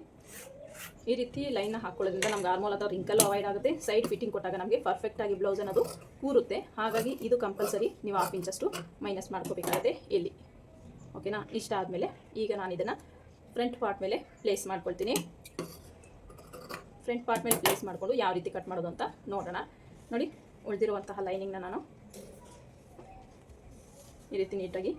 ಈ ರೀತಿ ಲೈನ್ನ ಹಾಕೊಳ್ಳೋದ್ರಿಂದ ನಮ್ಗೆ ಆರ್ಮೋಲ್ ಅಥವಾ ರಿಂಕಲ್ ಅವಾಯ್ಡ್ ಆಗುತ್ತೆ. ಸೈಡ್ ಫಿಟ್ಟಿಂಗ್ ಕೊಟ್ಟಾಗ ನಮಗೆ ಪರ್ಫೆಕ್ಟಾಗಿ ಬ್ಲೌಸ್ ಅನ್ನೋದು ಕೂರುತ್ತೆ. ಹಾಗಾಗಿ ಇದು ಕಂಪಲ್ಸರಿ ನೀವು 1/2 ಇಂಚಷ್ಟು ಮೈನಸ್ ಮಾಡ್ಕೋಬೇಕಾಗುತ್ತೆ ಇಲ್ಲಿ. ಓಕೆನಾ? ಇಷ್ಟ ಆದಮೇಲೆ ಈಗ ನಾನು ಇದನ್ನು ಫ್ರಂಟ್ ಪಾರ್ಟ್ ಮೇಲೆ ಪ್ಲೇಸ್ ಮಾಡ್ಕೊಳ್ತೀನಿ. ಫ್ರಂಟ್ ಪಾರ್ಟ್ ಮೇಲೆ ಪ್ಲೇಸ್ ಮಾಡಿಕೊಂಡು ಯಾವ ರೀತಿ ಕಟ್ ಮಾಡೋದು ಅಂತ ನೋಡೋಣ. ನೋಡಿ, ಉಳಿದಿರುವಂತಹ ಲೈನಿಂಗ್ನ ನಾನು ಈ ರೀತಿ ನೀಟಾಗಿ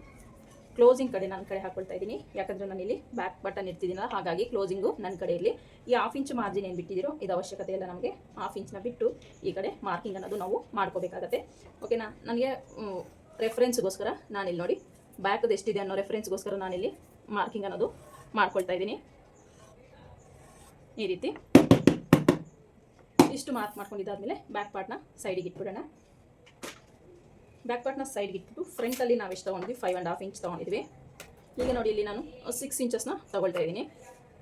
ಕ್ಲೋಸಿಂಗ್ ಕಡೆ ನನ್ನ ಕಡೆ ಹಾಕೊಳ್ತಾ ಇದ್ದೀನಿ. ಯಾಕಂದರೆ ನಾನು ಇಲ್ಲಿ ಬ್ಯಾಕ್ ಬಟನ್ ಇರ್ತಿದ್ದೀನಲ್ಲ, ಹಾಗಾಗಿ ಕ್ಲೋಸಿಂಗು ನನ್ನ ಕಡೆ ಇರಲಿ. ಈ 1/2 ಇಂಚ್ ಮಾರ್ಜಿನ್ ಏನು ಬಿಟ್ಟಿದ್ದೀರೋ ಇದು ಅವಶ್ಯಕತೆ ಇಲ್ಲ ನಮಗೆ. 1/2 ಇಂಚನ್ನ ಬಿಟ್ಟು ಈ ಕಡೆ ಮಾರ್ಕಿಂಗ್ ಅನ್ನೋದು ನಾವು ಮಾಡ್ಕೋಬೇಕಾಗತ್ತೆ. ಓಕೆನಾ? ನನಗೆ ರೆಫರೆನ್ಸ್ಗೋಸ್ಕರ ನಾನಿಲ್ಲಿ ನೋಡಿ ಬ್ಯಾಕ್ದು ಎಷ್ಟಿದೆ ಅನ್ನೋ ರೆಫರೆನ್ಸ್ಗೋಸ್ಕರ ನಾನಿಲ್ಲಿ ಮಾರ್ಕಿಂಗ್ ಅನ್ನೋದು ಮಾಡ್ಕೊಳ್ತಾ ಇದ್ದೀನಿ. ಈ ರೀತಿ ಇಷ್ಟು ಮಾರ್ಕ್ ಮಾಡ್ಕೊಂಡಿದ್ದಾದಮೇಲೆ ಬ್ಯಾಕ್ ಪಾರ್ಟ್ನ ಸೈಡಿಗೆ ಇಟ್ಬಿಡೋಣ. ಬ್ಯಾಕ್ ಪಾರ್ಟ್ನ ಸೈಡ್ಗೆ ಇಟ್ಬಿಟ್ಟು ಫ್ರಂಟಲ್ಲಿ ನಾವು ಎಷ್ಟು ತೊಗೊಂಡ್ವಿ? 5.5 ಇಂಚ್ ತೊಗೊಂಡಿದ್ವಿ. ಈಗ ನೋಡಿ ಇಲ್ಲಿ ನಾನು 6 ಇಂಚಸ್ನ ತೊಗೊಳ್ತಾ ಇದ್ದೀನಿ.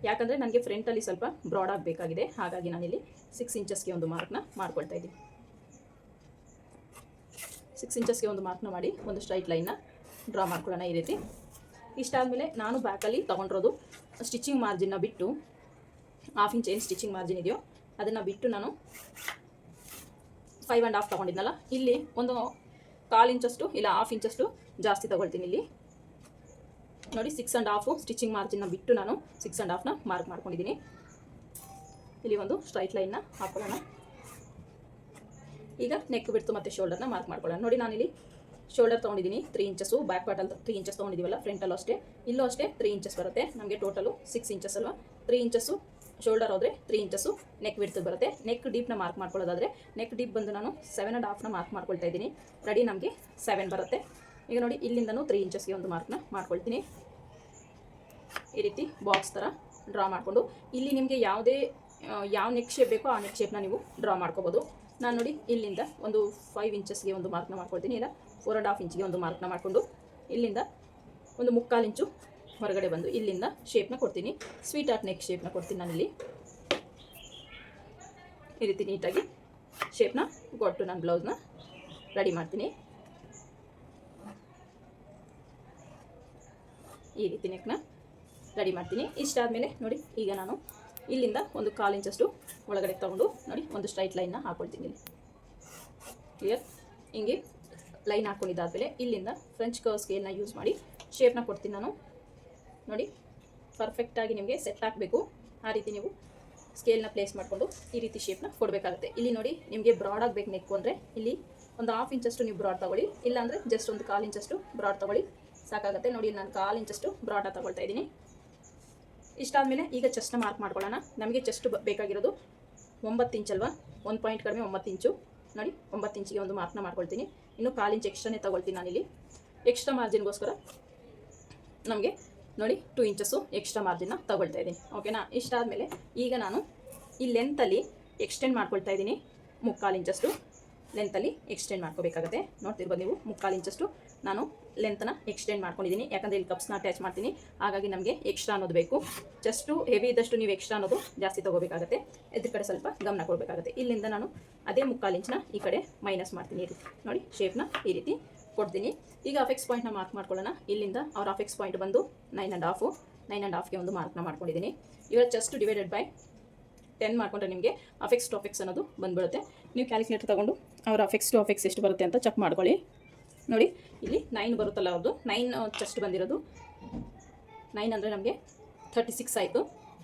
ಯಾಕಂದರೆ ನನಗೆ ಫ್ರಂಟಲ್ಲಿ ಸ್ವಲ್ಪ ಬ್ರಾಡ್ ಆಗಬೇಕಾಗಿದೆ. ಹಾಗಾಗಿ ನಾನಿಲ್ಲಿ 6 ಇಂಚಸ್ಗೆ ಒಂದು ಮಾರ್ಕ್ನ ಮಾಡ್ಕೊಳ್ತಾ ಇದ್ದೀನಿ. 6 ಇಂಚಸ್ಗೆ ಒಂದು ಮಾರ್ಕ್ನ ಮಾಡಿ ಒಂದು ಸ್ಟ್ರೈಟ್ ಲೈನ್ನ ಡ್ರಾ ಮಾಡ್ಕೊಳ್ಳೋಣ ಈ ರೀತಿ. ಇಷ್ಟಾದಮೇಲೆ ನಾನು ಬ್ಯಾಕಲ್ಲಿ ತೊಗೊಂಡಿರೋದು ಸ್ಟಿಚಿಂಗ್ ಮಾರ್ಜಿನ್ನ ಬಿಟ್ಟು 1/2 ಇಂಚ್ ಏನು ಸ್ಟಿಚಿಂಗ್ ಮಾರ್ಜಿನ್ ಇದೆಯೋ ಅದನ್ನು ಬಿಟ್ಟು ನಾನು 5.5 ತೊಗೊಂಡಿದ್ನಲ್ಲ, ಇಲ್ಲಿ ಒಂದು 1/4 ಇಂಚಷ್ಟು ಇಲ್ಲ 1/2 ಇಂಚಷ್ಟು ಜಾಸ್ತಿ ತೊಗೊಳ್ತೀನಿ. ಇಲ್ಲಿ ನೋಡಿ 6.5 ಸ್ಟಿಚಿಂಗ್ ಮಾರ್ಜಿನ್ನ ಬಿಟ್ಟು ನಾನು 6.5ನ ಮಾರ್ಕ್ ಮಾಡ್ಕೊಂಡಿದ್ದೀನಿ. ಇಲ್ಲಿ ಒಂದು ಸ್ಟ್ರೈಟ್ ಲೈನ್ನ ಹಾಕೊಳ್ಳೋಣ. ಈಗ ನೆಕ್ ಬಿಡ್ತು ಮತ್ತು ಶೋಲ್ಡರ್ನ ಮಾರ್ಕ್ ಮಾಡ್ಕೊಳ್ಳೋಣ. ನೋಡಿ, ನಾನಿಲ್ಲಿ ಶೋಲ್ಡರ್ ತೊಗೊಂಡಿದ್ದೀನಿ 3 ಇಂಚಸ್ಸು. ಬ್ಯಾಕ್ ಪಾರ್ಟಲ್ಲಿ 3 ಇಂಚಸ್ ತೊಗೊಂಡಿದ್ದೀವಲ್ಲ, ಫ್ರಂಟಲ್ಲೂ ಅಷ್ಟೇ, ಇಲ್ಲೂ ಅಷ್ಟೇ 3 ಇಂಚಸ್ ಬರುತ್ತೆ. ನಮಗೆ ಟೋಟಲು 6 ಇಂಚಸ್ ಅಲ್ವಾ. 3 ಇಂಚಸ್ಸು ಶೋಲ್ಡರ್ ಹೋದರೆ 3 ಇಂಚಸ್ಸು ನೆಕ್ ಬಿಡ್ತು ಬರುತ್ತೆ. ನೆಕ್ ಡೀಪ್ನ ಮಾರ್ಕ್ ಮಾಡ್ಕೊಳ್ಳೋದಾದರೆ ನೆಕ್ ಡೀಪ್ ಬಂದು ನಾನು 7.5ನ ಮಾರ್ಕ್ ಮಾಡ್ಕೊಳ್ತಾ ಇದ್ದೀನಿ. ರೆಡಿ ನಮಗೆ 7 ಬರುತ್ತೆ. ಈಗ ನೋಡಿ, ಇಲ್ಲಿಂದನೂ 3 ಇಂಚಸ್ಗೆ ಒಂದು ಮಾರ್ಕ್ನ ಮಾಡ್ಕೊಳ್ತೀನಿ. ಈ ರೀತಿ ಬಾಕ್ಸ್ ಥರ ಡ್ರಾ ಮಾಡಿಕೊಂಡು ಇಲ್ಲಿ ನಿಮಗೆ ಯಾವ ನೆಕ್ ಶೇಪ್ ಬೇಕೋ ಆ ನೆಕ್ ಶೇಪ್ನ ನೀವು ಡ್ರಾ ಮಾಡ್ಕೋಬೋದು. ನಾನು ನೋಡಿ ಇಲ್ಲಿಂದ ಒಂದು 5 ಇಂಚಸ್ಗೆ ಒಂದು ಮಾರ್ಕ್ನ ಮಾಡ್ಕೊಳ್ತೀನಿ. ಇಲ್ಲ 4.5 ಇಂಚ್ಗೆ ಒಂದು ಮಾರ್ಕ್ನ ಮಾಡಿಕೊಂಡು ಇಲ್ಲಿಂದ ಒಂದು 3/4 ಇಂಚು ಹೊರಗಡೆ ಬಂದು ಇಲ್ಲಿಂದ ಶೇಪ್ನ ಕೊಡ್ತೀನಿ. ಸ್ವೀಟ್ ಆರ್ಟ್ ನೆಕ್ ಶೇಪ್ನ ಕೊಡ್ತೀನಿ ನಾನಿಲ್ಲಿ. ಈ ರೀತಿ ನೀಟಾಗಿ ಶೇಪ್ನ ಕೊಟ್ಟು ನಾನು ಬ್ಲೌಸ್ನ ರೆಡಿ ಮಾಡ್ತೀನಿ. ಈ ರೀತಿ ನೆಕ್ನ ರೆಡಿ ಮಾಡ್ತೀನಿ. ಇಷ್ಟಾದಮೇಲೆ ನೋಡಿ, ಈಗ ನಾನು ಇಲ್ಲಿಂದ ಒಂದು 1/4 ಇಂಚಷ್ಟು ಒಳಗಡೆ ತೊಗೊಂಡು ನೋಡಿ ಒಂದು ಸ್ಟ್ರೈಟ್ ಲೈನ್ನ ಹಾಕ್ಕೊಳ್ತೀನಿ. ಇಲ್ಲಿ ಕ್ಲಿಯರ್? ಹಿಂಗೆ ಲೈನ್ ಹಾಕ್ಕೊಂಡಿದ್ದಾದಮೇಲೆ ಇಲ್ಲಿಂದ ಫ್ರೆಂಚ್ ಕರ್ವ್ ಸ್ಕೇಲ್ನ ಯೂಸ್ ಮಾಡಿ ಶೇಪ್ನ ಕೊಡ್ತೀನಿ ನಾನು. ನೋಡಿ, ಪರ್ಫೆಕ್ಟಾಗಿ ನಿಮಗೆ ಸೆಟ್ ಆಗಬೇಕು. ಆ ರೀತಿ ನೀವು ಸ್ಕೇಲ್ನ ಪ್ಲೇಸ್ ಮಾಡಿಕೊಂಡು ಈ ರೀತಿ ಶೇಪ್ನ ಕೊಡಬೇಕಾಗುತ್ತೆ. ಇಲ್ಲಿ ನೋಡಿ, ನಿಮಗೆ ಬ್ರಾಡ್ ಆಗಬೇಕು ನೆಕ್ಕು ಅಂದರೆ ಇಲ್ಲಿ ಒಂದು 1/2 ಇಂಚಷ್ಟು ನೀವು ಬ್ರಾಡ್ ತೊಗೊಳ್ಳಿ. ಇಲ್ಲಾಂದರೆ ಜಸ್ಟ್ ಒಂದು 1/4 ಇಂಚಷ್ಟು ಬ್ರಾಡ್ ತೊಗೊಳ್ಳಿ, ಸಾಕಾಗುತ್ತೆ. ನೋಡಿ, ನಾನು 1/4 ಇಂಚಷ್ಟು ಬ್ರಾಡ ತೊಗೊಳ್ತಾ ಇದ್ದೀನಿ. ಇಷ್ಟಾದಮೇಲೆ ಈಗ ಚೆಸ್ಟ್ನ ಮಾರ್ಕ್ ಮಾಡ್ಕೊಳ್ಳೋಣ. ನಮಗೆ ಚೆಸ್ಟ್ ಬೇಕಾಗಿರೋದು 9 ಇಂಚ್ ಅಲ್ವಾ, 1 ಪಾಯಿಂಟ್ ಕಡಿಮೆ 9 ಇಂಚು. ನೋಡಿ, 9 ಇಂಚಿಗೆ ಒಂದು ಮಾರ್ಕ್ನ ಮಾಡ್ಕೊಳ್ತೀನಿ. ಇನ್ನು 1/4 ಇಂಚ್ ಎಕ್ಸ್ಟ್ರಾನೇ ತೊಗೊಳ್ತೀನಿ ನಾನಿಲ್ಲಿ. ಎಕ್ಸ್ಟ್ರಾ ಮಾರ್ಜಿನ್ಗೋಸ್ಕರ ನಮಗೆ ನೋಡಿ 2 ಇಂಚಸ್ಸು ಎಕ್ಸ್ಟ್ರಾ ಮಾರ್ಜಿನ್ನ ತೊಗೊಳ್ತಾ ಇದ್ದೀನಿ. ಓಕೆನಾ? ಇಷ್ಟಾದಮೇಲೆ ಈಗ ನಾನು ಈ ಲೆಂತಲ್ಲಿ ಎಕ್ಸ್ಟೆಂಡ್ ಮಾಡ್ಕೊಳ್ತಾ ಇದ್ದೀನಿ. 3/4 ಇಂಚಷ್ಟು ಲೆಂತಲ್ಲಿ ಎಕ್ಸ್ಟೆಂಡ್ ಮಾಡ್ಕೋಬೇಕಾಗುತ್ತೆ. ನೋಡ್ತಿರ್ಬೋದು ನೀವು, 3/4 ಇಂಚಷ್ಟು ನಾನು ಲೆಂತನ್ನ ಎಕ್ಸ್ಟೆಂಡ್ ಮಾಡ್ಕೊಂಡಿದ್ದೀನಿ. ಯಾಕಂದರೆ ಇಲ್ಲಿ ಕಪ್ಸ್ನ ಅಟ್ಯಾಚ್ ಮಾಡ್ತೀನಿ, ಹಾಗಾಗಿ ನಮಗೆ ಎಕ್ಸ್ಟ್ರಾ ಅನ್ನೋದು ಬೇಕು. ಜಸ್ಟು ಹೆವಿ ಇದ್ದಷ್ಟು ನೀವು ಎಕ್ಸ್ಟ್ರಾ ಅನ್ನೋದು ಜಾಸ್ತಿ ತೊಗೋಬೇಕಾಗುತ್ತೆ. ಇದ್ರ ಕಡೆ ಸ್ವಲ್ಪ ಗಮನ ಕೊಡಬೇಕಾಗುತ್ತೆ. ಇಲ್ಲಿಂದ ನಾನು ಅದೇ 3/4 ಇಂಚನ್ನ ಈ ಕಡೆ ಮೈನಸ್ ಮಾಡ್ತೀನಿ. ಈ ರೀತಿ ನೋಡಿ ಶೇಪ್ನ ಈ ರೀತಿ ಕೊಡ್ತೀನಿ. ಈಗ ಅಫೆಕ್ಸ್ ಪಾಯಿಂಟ್ನ ಮಾರ್ಕ್ ಮಾಡ್ಕೊಳ್ಳೋಣ. ಇಲ್ಲಿಂದ ಅವ್ರ ಅಫೆಕ್ಸ್ ಪಾಯಿಂಟ್ ಬಂದು 9.5ಗೆ ಒಂದು ಮಾರ್ಕ್ನ ಮಾಡ್ಕೊಂಡಿದ್ದೀನಿ. ಇವಾಗ ಚೆಸ್ಟ್ ಡಿವೈಡೆಡ್ ಬೈ 10 ಮಾಡ್ಕೊಂಡ್ರೆ ನಿಮಗೆ ಅಫೆಕ್ಸ್ ಟು ಅಫೆಕ್ಸ್ ಅನ್ನೋದು ಬಂದ್ಬಿಡುತ್ತೆ. ನೀವು ಕ್ಯಾಲ್ಕುಲೇಟರ್ ತೊಗೊಂಡು ಅವ್ರ ಅಫೆಕ್ಸ್ ಟು ಅಫೆಕ್ಸ್ ಎಷ್ಟು ಬರುತ್ತೆ ಅಂತ ಚೆಕ್ ಮಾಡ್ಕೊಳ್ಳಿ. ನೋಡಿ, ಇಲ್ಲಿ 9 ಬರುತ್ತಲ್ಲ ಅವ್ರದ್ದು, 9 ಚೆಸ್ಟ್ ಬಂದಿರೋದು. 9 ಅಂದರೆ ನಮಗೆ 36 ಆಯಿತು.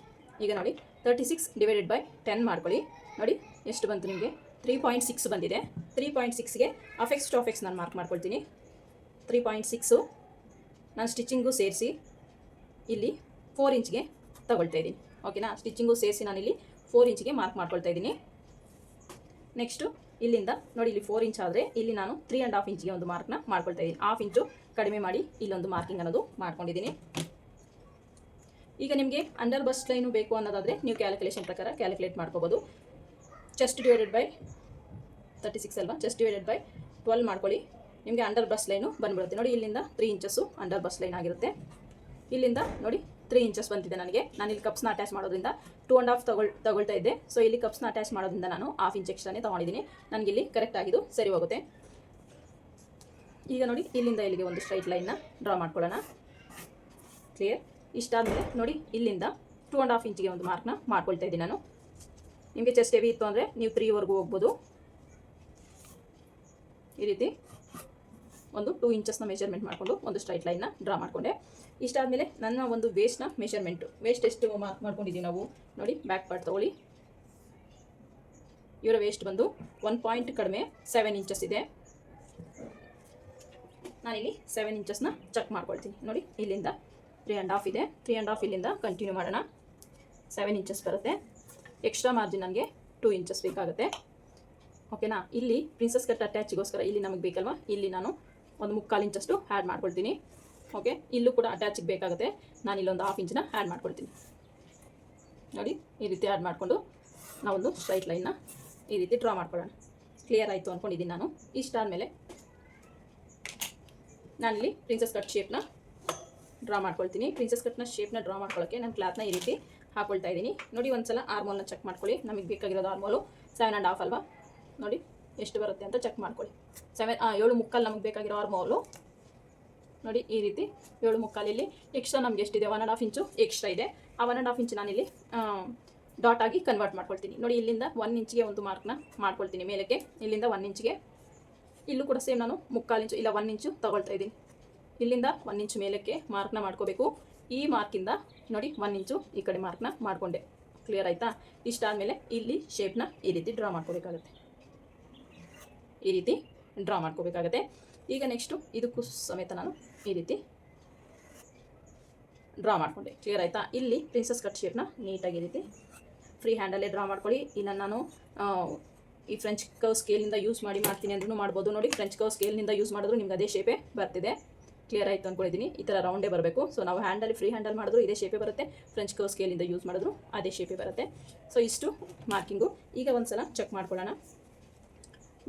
ಈಗ ನೋಡಿ 36 ಡಿವೈಡೆಡ್ ಬೈ 10 ಮಾಡ್ಕೊಳ್ಳಿ. ನೋಡಿ ಎಷ್ಟು ಬಂತು ನಿಮಗೆ? 3.6 ಬಂದಿದೆ. 3.6ಗೆ ಅಫೆಕ್ಸ್ ಟು ಅಫೆಕ್ಸ್ ನಾನು ಮಾರ್ಕ್ ಮಾಡ್ಕೊಳ್ತೀನಿ. 3.6 ನಾನು ಸ್ಟಿಚಿಂಗು ಸೇರಿಸಿ ಇಲ್ಲಿ 4 ಇಂಚ್ಗೆ ತಗೊಳ್ತಾ ಇದ್ದೀನಿ. ಓಕೆನಾ? ಸ್ಟಿಚಿಂಗು ಸೇರಿಸಿ ನಾನಿಲ್ಲಿ 4 ಇಂಚ್ಗೆ ಮಾರ್ಕ್ ಮಾಡ್ಕೊಳ್ತಾ ಇದ್ದೀನಿ. ನೆಕ್ಸ್ಟು ಇಲ್ಲಿಂದ ನೋಡಿ, ಇಲ್ಲಿ 4 ಇಂಚ್ ಆದರೆ ಇಲ್ಲಿ ನಾನು 3.5 ಇಂಚ್ಗೆ ಒಂದು ಮಾರ್ಕ್ನ ಮಾಡ್ಕೊಳ್ತಾ ಇದ್ದೀನಿ. 1/2 ಇಂಚು ಕಡಿಮೆ ಮಾಡಿ ಇಲ್ಲೊಂದು ಮಾರ್ಕಿಂಗ್ ಅನ್ನೋದು ಮಾಡ್ಕೊಂಡಿದ್ದೀನಿ. ಈಗ ನಿಮಗೆ ಅಂಡರ್ ಬಸ್ಟ್ ಲೈನು ಬೇಕು ಅನ್ನೋದಾದರೆ ನೀವು ಕ್ಯಾಲ್ಕುಲೇಷನ್ ಪ್ರಕಾರ ಕ್ಯಾಲ್ಕುಲೇಟ್ ಮಾಡ್ಕೋಬೋದು. ಚೆಸ್ಟ್ ಡಿವೈಡೆಡ್ ಬೈ 36 ಅಲ್ವಾ, ಚೆಸ್ಟ್ ಡಿವೈಡೆಡ್ ಬೈ 12 ಮಾಡ್ಕೊಳ್ಳಿ. ನಿಮಗೆ ಅಂಡರ್ ಬಸ್ಟ್ ಲೈನು ಬಂದ್ಬಿಡುತ್ತೆ. ನೋಡಿ, ಇಲ್ಲಿಂದ 3 ಇಂಚಸ್ಸು ಅಂಡರ್ ಬಸ್ಟ್ ಲೈನ್ ಆಗಿರುತ್ತೆ. ಇಲ್ಲಿಂದ ನೋಡಿ 3 ಇಂಚಸ್ ಬಂದಿದೆ ನನಗೆ. ನಾನು ಇಲ್ಲಿ ಕಪ್ಸ್ನ ಅಟ್ಯಾಚ್ ಮಾಡೋದ್ರಿಂದ 2.5 ತಗೊಳ್ತಾ ಇದ್ದೆ. ಸೊ ಇಲ್ಲಿ ಕಪ್ಸ್ನ ಅಟ್ಯಾಚ್ ಮಾಡೋದ್ರಿಂದ ನಾನು 1/2 ಇಂಚ್ ಎಕ್ಸ್ಟ್ರಾನೇ ತೊಗೊಂಡಿದ್ದೀನಿ. ನನಗೆ ಇಲ್ಲಿ ಕರೆಕ್ಟ್ ಆಗಿದ್ದು ಸರಿ ಹೋಗುತ್ತೆ. ಈಗ ನೋಡಿ, ಇಲ್ಲಿಂದ ಇಲ್ಲಿಗೆ ಒಂದು ಸ್ಟ್ರೈಟ್ ಲೈನ್ನ ಡ್ರಾ ಮಾಡ್ಕೊಳ್ಳೋಣ. ಕ್ಲಿಯರ್? ಇಷ್ಟಾದಮೇಲೆ ನೋಡಿ, ಇಲ್ಲಿಂದ 2.5 ಇಂಚಿಗೆ ಒಂದು ಮಾರ್ಕ್ನ ಮಾಡ್ಕೊಳ್ತಾ ಇದ್ದೀನಿ ನಾನು. ನಿಮಗೆ ಚೆಸ್ಟ್ ಹೆವಿ ಇತ್ತು ಅಂದರೆ ನೀವು 3ವರೆಗೂ ಹೋಗ್ಬೋದು. ಈ ರೀತಿ ಒಂದು 2 ಇಂಚಸ್ನ ಮೆಷರ್ಮೆಂಟ್ ಮಾಡಿಕೊಂಡು ಒಂದು ಸ್ಟ್ರೈಟ್ ಲೈನ್ನ ಡ್ರಾ ಮಾಡಿಕೊಂಡೆ. ಇಷ್ಟಾದಮೇಲೆ ನನ್ನ ಒಂದು ವೇಸ್ಟ್ನ ಮೆಷರ್ಮೆಂಟು, ವೇಸ್ಟ್ ಎಷ್ಟು ಮಾರ್ಕ್ ಮಾಡ್ಕೊಂಡಿದ್ದೀವಿ ನಾವು ನೋಡಿ. ಬ್ಯಾಕ್ ಪಾರ್ಟ್ ತೊಗೊಳ್ಳಿ. ಇವರ ವೇಸ್ಟ್ ಬಂದು 1 ಪಾಯಿಂಟ್ ಕಡಿಮೆ 7 ಇಂಚಸ್ ಇದೆ. ನಾನಿಲ್ಲಿ 7 ಇಂಚಸ್ನ ಚೆಕ್ ಮಾಡ್ಕೊಳ್ತೀನಿ ನೋಡಿ. ಇಲ್ಲಿಂದ 3.5 ಇದೆ, 3.5 ಇಲ್ಲಿಂದ ಕಂಟಿನ್ಯೂ ಮಾಡೋಣ. 7 ಇಂಚಸ್ ಬರುತ್ತೆ. ಎಕ್ಸ್ಟ್ರಾ ಮಾರ್ಜಿನ್ ನನಗೆ 2 ಇಂಚಸ್ ಬೇಕಾಗುತ್ತೆ. ಓಕೆನಾ. ಇಲ್ಲಿ ಪ್ರಿನ್ಸಸ್ ಕಟ್ ಅಟ್ಯಾಚಿಗೋಸ್ಕರ ಇಲ್ಲಿ ನಮಗೆ ಬೇಕಲ್ವಾ, ಇಲ್ಲಿ ನಾನು ಒಂದು 3/4 ಇಂಚಷ್ಟು ಆ್ಯಡ್ ಮಾಡ್ಕೊಳ್ತೀನಿ. ಓಕೆ, ಇಲ್ಲೂ ಕೂಡ ಅಟ್ಯಾಚಿಗೆ ಬೇಕಾಗುತ್ತೆ. ನಾನು ಇಲ್ಲೊಂದು 1/2 ಇಂಚನ್ನ ಆ್ಯಡ್ ಮಾಡ್ಕೊಳ್ತೀನಿ ನೋಡಿ. ಈ ರೀತಿ ಆ್ಯಡ್ ಮಾಡಿಕೊಂಡು ನಾವೊಂದು ಸ್ಟ್ರೈಟ್ ಲೈನ್ನ ಈ ರೀತಿ ಡ್ರಾ ಮಾಡ್ಕೊಳ್ಳೋಣ. ಕ್ಲಿಯರ್ ಆಯಿತು ಅಂದ್ಕೊಂಡಿದ್ದೀನಿ ನಾನು. ಇಷ್ಟಾದಮೇಲೆ ನಾನಿಲ್ಲಿ ಪ್ರಿನ್ಸಸ್ ಕಟ್ ಶೇಪ್ನ ಡ್ರಾ ಮಾಡ್ಕೊಳ್ತೀನಿ. ಪ್ರಿನ್ಸಸ್ ಕಟ್ನ ಶೇಪ್ನ ಡ್ರಾ ಮಾಡ್ಕೊಳ್ಳೋಕ್ಕೆ ನಾನು ಕ್ಲಾತ್ನ ಈ ರೀತಿ ಹಾಕೊಳ್ತಾ ಇದ್ದೀನಿ ನೋಡಿ. ಒಂದು ಸಲ ಆರ್ಮೋಲ್ನ ಚೆಕ್ ಮಾಡ್ಕೊಳ್ಳಿ. ನಮಗೆ ಬೇಕಾಗಿರೋದು ಆರ್ಮೋಲು 7.5 ಅಲ್ವಾ ನೋಡಿ, ಎಷ್ಟು ಬರುತ್ತೆ ಅಂತ ಚೆಕ್ ಮಾಡ್ಕೊಳ್ಳಿ. 7.75 ನಮಗೆ ಬೇಕಾಗಿರೋ ಆರ್ಮೋಲು ನೋಡಿ. ಈ ರೀತಿ 7.75 ಇಲ್ಲಿ ಎಕ್ಸ್ಟ್ರಾ ನಮಗೆ ಎಷ್ಟಿದೆ 1.5 ಇಂಚು ಎಕ್ಸ್ಟ್ರಾ ಇದೆ. ಆ 1.5 ಇಂಚು ನಾನಿಲ್ಲಿ ಡಾಟ್ ಆಗಿ ಕನ್ವರ್ಟ್ ಮಾಡ್ಕೊಳ್ತೀನಿ ನೋಡಿ. ಇಲ್ಲಿಂದ 1 ಇಂಚಿಗೆ ಒಂದು ಮಾರ್ಕ್ನ ಮಾಡ್ಕೊಳ್ತೀನಿ ಮೇಲಕ್ಕೆ. ಇಲ್ಲಿಂದ 1 ಇಂಚಿಗೆ, ಇಲ್ಲೂ ಕೂಡ ಸೇಮ್ ನಾನು 3/4 ಇಂಚು ಇಲ್ಲ 1 ಇಂಚು ತಗೊಳ್ತಾ ಇದ್ದೀನಿ. ಇಲ್ಲಿಂದ 1 ಇಂಚು ಮೇಲಕ್ಕೆ ಮಾರ್ಕ್ನ ಮಾಡ್ಕೋಬೇಕು. ಈ ಮಾರ್ಕಿಂದ ನೋಡಿ 1 ಇಂಚು ಈ ಕಡೆ ಮಾರ್ಕ್ನ ಮಾಡಿಕೊಂಡೆ. ಕ್ಲಿಯರ್ ಆಯಿತಾ. ಇಷ್ಟಾದಮೇಲೆ ಇಲ್ಲಿ ಶೇಪ್ನ ಈ ರೀತಿ ಡ್ರಾ ಮಾಡ್ಕೋಬೇಕಾಗತ್ತೆ. ಈ ರೀತಿ ಡ್ರಾ ಮಾಡ್ಕೋಬೇಕಾಗತ್ತೆ. ಈಗ ನೆಕ್ಸ್ಟು ಇದಕ್ಕೂ ಸಮೇತ ನಾನು ಈ ರೀತಿ ಡ್ರಾ ಮಾಡಿಕೊಂಡೆ. ಕ್ಲಿಯರ್ ಆಯಿತಾ. ಇಲ್ಲಿ ಪ್ರಿನ್ಸಸ್ ಕಟ್ ಶೇಪ್ನ ನೀಟಾಗಿ ಈ ರೀತಿ ಫ್ರೀ ಹ್ಯಾಂಡಲ್ಲೇ ಡ್ರಾ ಮಾಡ್ಕೊಳ್ಳಿ. ಇಲ್ಲ ನಾನು ಈ ಫ್ರೆಂಚ್ ಕರ್ವ್ ಸ್ಕೇಲಿಂದ ಯೂಸ್ ಮಾಡ್ತೀನಿ ಅಂದ್ರೂ ಮಾಡ್ಬೋದು ನೋಡಿ. ಫ್ರೆಂಚ್ ಕರ್ವ್ ಸ್ಕೇಲ್ನಿಂದ ಯೂಸ್ ಮಾಡಿದ್ರು ನಿಮ್ಗೆ ಅದೇ ಶೇಪೇ ಬರ್ತಿದೆ. ಕ್ಲಿಯರ್ ಆಯಿತು ಅಂದ್ಕೊಂಡಿದ್ದೀನಿ. ಈ ಥರ ರೌಂಡೇ ಬರಬೇಕು. ಸೊ ನಾವು ಹ್ಯಾಂಡಲ್ಲಿ ಫ್ರೀ ಹ್ಯಾಂಡಲ್ ಮಾಡಿದ್ರು ಇದೇ ಶೇಪೇ ಬರುತ್ತೆ, ಫ್ರೆಂಚ್ ಕರ್ವ್ ಸ್ಕೇಲಿಂದ ಯೂಸ್ ಮಾಡಿದ್ರು ಅದೇ ಶೇಪೇ ಬರುತ್ತೆ. ಸೊ ಇಷ್ಟು ಮಾರ್ಕಿಂಗು. ಈಗ ಒಂದು ಸಲ ಚೆಕ್ ಮಾಡ್ಕೊಳ್ಳೋಣ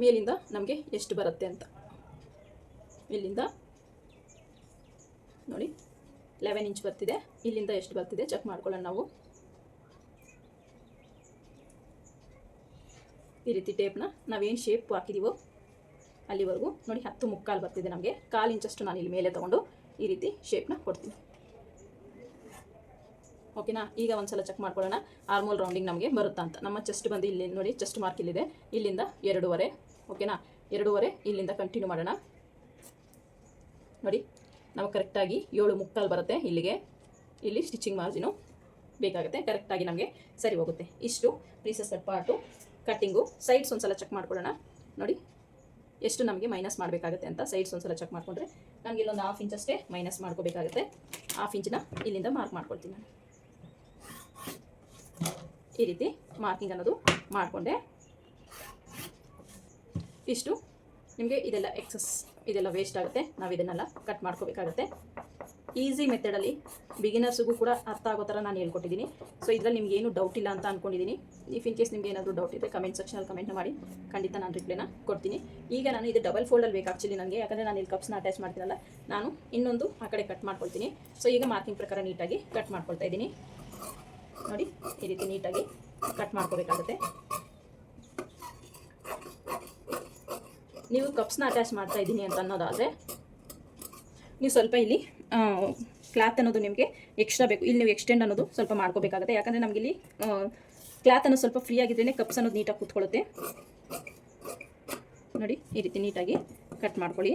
ಮೇಲಿಂದ ನಮಗೆ ಎಷ್ಟು ಬರುತ್ತೆ ಅಂತ. ಇಲ್ಲಿಂದ ನೋಡಿ 11 ಇಂಚ್ ಬರ್ತಿದೆ. ಇಲ್ಲಿಂದ ಎಷ್ಟು ಬರ್ತಿದೆ ಚೆಕ್ ಮಾಡ್ಕೊಳ್ಳೋಣ ನಾವು. ಈ ರೀತಿ ಟೇಪ್ನ ನಾವೇನು ಶೇಪ್ ಹಾಕಿದ್ದೀವೋ ಅಲ್ಲಿವರೆಗೂ ನೋಡಿ 10.75 ಬರ್ತಿದೆ ನಮಗೆ. 1/4 ಇಂಚಷ್ಟು ನಾನು ಇಲ್ಲಿ ಮೇಲೆ ತೊಗೊಂಡು ಈ ರೀತಿ ಶೇಪ್ನ ಕೊಡ್ತೀನಿ. ಓಕೆನಾ. ಈಗ ಒಂದು ಸಲ ಚೆಕ್ ಮಾಡ್ಕೊಳ್ಳೋಣ ಆರ್ಮೋಲ್ ರೌಂಡಿಂಗ್ ನಮಗೆ ಬರುತ್ತಾ ಅಂತ. ನಮ್ಮ ಚೆಸ್ಟ್ ಬಂದು ಇಲ್ಲಿ ನೋಡಿ, ಚೆಸ್ಟ್ ಮಾರ್ಕ್ ಇಲ್ಲಿದೆ. ಇಲ್ಲಿಂದ 2.5 ಓಕೆನಾ. 2.5 ಇಲ್ಲಿಂದ ಕಂಟಿನ್ಯೂ ಮಾಡೋಣ ನೋಡಿ. ನಾವು ಕರೆಕ್ಟಾಗಿ 7.75 ಬರುತ್ತೆ ಇಲ್ಲಿಗೆ. ಇಲ್ಲಿ ಸ್ಟಿಚಿಂಗ್ ಮಾರ್ಜಿನು ಬೇಕಾಗುತ್ತೆ. ಕರೆಕ್ಟಾಗಿ ನಮಗೆ ಸರಿ ಹೋಗುತ್ತೆ. ಇಷ್ಟು princess cut part cutting. Sides ಒಂದು ಸಲ ಚೆಕ್ ಮಾಡ್ಕೊಳ್ಳೋಣ ನೋಡಿ ಎಷ್ಟು ನಮಗೆ ಮೈನಸ್ ಮಾಡಬೇಕಾಗುತ್ತೆ ಅಂತ. ಸೈಡ್ಸ್ ಒಂದು ಸಲ ಚೆಕ್ ಮಾಡಿಕೊಂಡ್ರೆ ನಮಗೆ ಇಲ್ಲೊಂದು 1/2 ಇಂಚಷ್ಟೇ ಮೈನಸ್ ಮಾಡ್ಕೋಬೇಕಾಗುತ್ತೆ. 1/2 ಇಂಚನ್ನ ಇಲ್ಲಿಂದ ಮಾರ್ಕ್ ಮಾಡ್ಕೊಳ್ತೀನಿ ನಾನು. ಈ ರೀತಿ ಮಾರ್ಕಿಂಗ್ ಅನ್ನೋದು ಮಾಡಿಕೊಂಡೆ. ಇಷ್ಟು ನಿಮಗೆ ಇದೆಲ್ಲ ಎಕ್ಸಸ್, ಇದೆಲ್ಲ ವೇಸ್ಟ್ ಆಗುತ್ತೆ. ನಾವು ಇದನ್ನೆಲ್ಲ ಕಟ್ ಮಾಡ್ಕೋಬೇಕಾಗುತ್ತೆ. ಈಸಿ ಮೆಥಡಲ್ಲಿ ಬಿಗಿನರ್ಸಿಗೂ ಕೂಡ ಅರ್ಥ ಆಗೋ ಥರ ನಾನು ಹೇಳ್ಕೊಟ್ಟಿದ್ದೀನಿ. ಸೊ ಇದರಲ್ಲಿ ನಿಮ್ಗೆ ಏನು ಡೌಟ್ ಇಲ್ಲ ಅಂತ ಅಂದ್ಕೊಂಡಿದ್ದೀನಿ. ಇಫ್ ಇನ್ ಕೇಸ್ ನಿಮ್ಗೆ ಏನಾದರೂ ಡೌಟ್ ಇದ್ದರೆ ಕಮೆಂಟ್ ಸೆಕ್ಷನಲ್ಲಿ ಕಮೆಂಟ್ನ ಮಾಡಿ, ಖಂಡಿತ ನಾನು ರಿಪ್ಲೈನ ಕೊಡ್ತೀನಿ. ಈಗ ನಾನು ಇದು ಡಬಲ್ ಫೋಲ್ಡಲ್ಲಿ ಬೇಕು ಆ್ಯಕ್ಚುಲಿ ನನಗೆ, ಯಾಕಂದರೆ ನಾನು ಇಲ್ಲಿ ಕಪ್ಸ್ನ ಅಟ್ಯಾಚ್ ಮಾಡ್ತೀನಲ್ಲ, ನಾನು ಇನ್ನೊಂದು ಆ ಕಡೆ ಕಟ್ ಮಾಡ್ಕೊಳ್ತೀನಿ. ಸೊ ಈಗ ಮಾರ್ಕಿಂಗ್ ಪ್ರಕಾರ ನೀಟಾಗಿ ಕಟ್ ಮಾಡ್ಕೊಳ್ತಾ ಇದ್ದೀನಿ ನೋಡಿ. ಈ ರೀತಿ ನೀಟಾಗಿ ಕಟ್ ಮಾಡ್ಕೋಬೇಕಾಗುತ್ತೆ. ನೀವು ಕಪ್ಸ್ನ ಅಟ್ಯಾಚ್ ಮಾಡ್ತಾ ಇದ್ದೀನಿ ಅಂತ ಅನ್ನೋದಾದರೆ ನೀವು ಸ್ವಲ್ಪ ಇಲ್ಲಿ ಕ್ಲಾತ್ ಅನ್ನೋದು ನಿಮಗೆ ಎಕ್ಸ್ಟ್ರಾ ಬೇಕು. ಇಲ್ಲಿ ನೀವು ಎಕ್ಸ್ಟೆಂಡ್ ಅನ್ನೋದು ಸ್ವಲ್ಪ ಮಾಡ್ಕೋಬೇಕಾಗುತ್ತೆ. ಯಾಕಂದರೆ ನಮಗಿಲ್ಲಿ ಕ್ಲಾತ್ ಅನ್ನೋದು ಸ್ವಲ್ಪ ಫ್ರೀ ಆಗಿದ್ರೇ ಕಪ್ಸ್ ಅನ್ನೋದು ನೀಟಾಗಿ ಕೂತ್ಕೊಳ್ಳುತ್ತೆ ನೋಡಿ. ಈ ರೀತಿ ನೀಟಾಗಿ ಕಟ್ ಮಾಡ್ಕೊಳ್ಳಿ.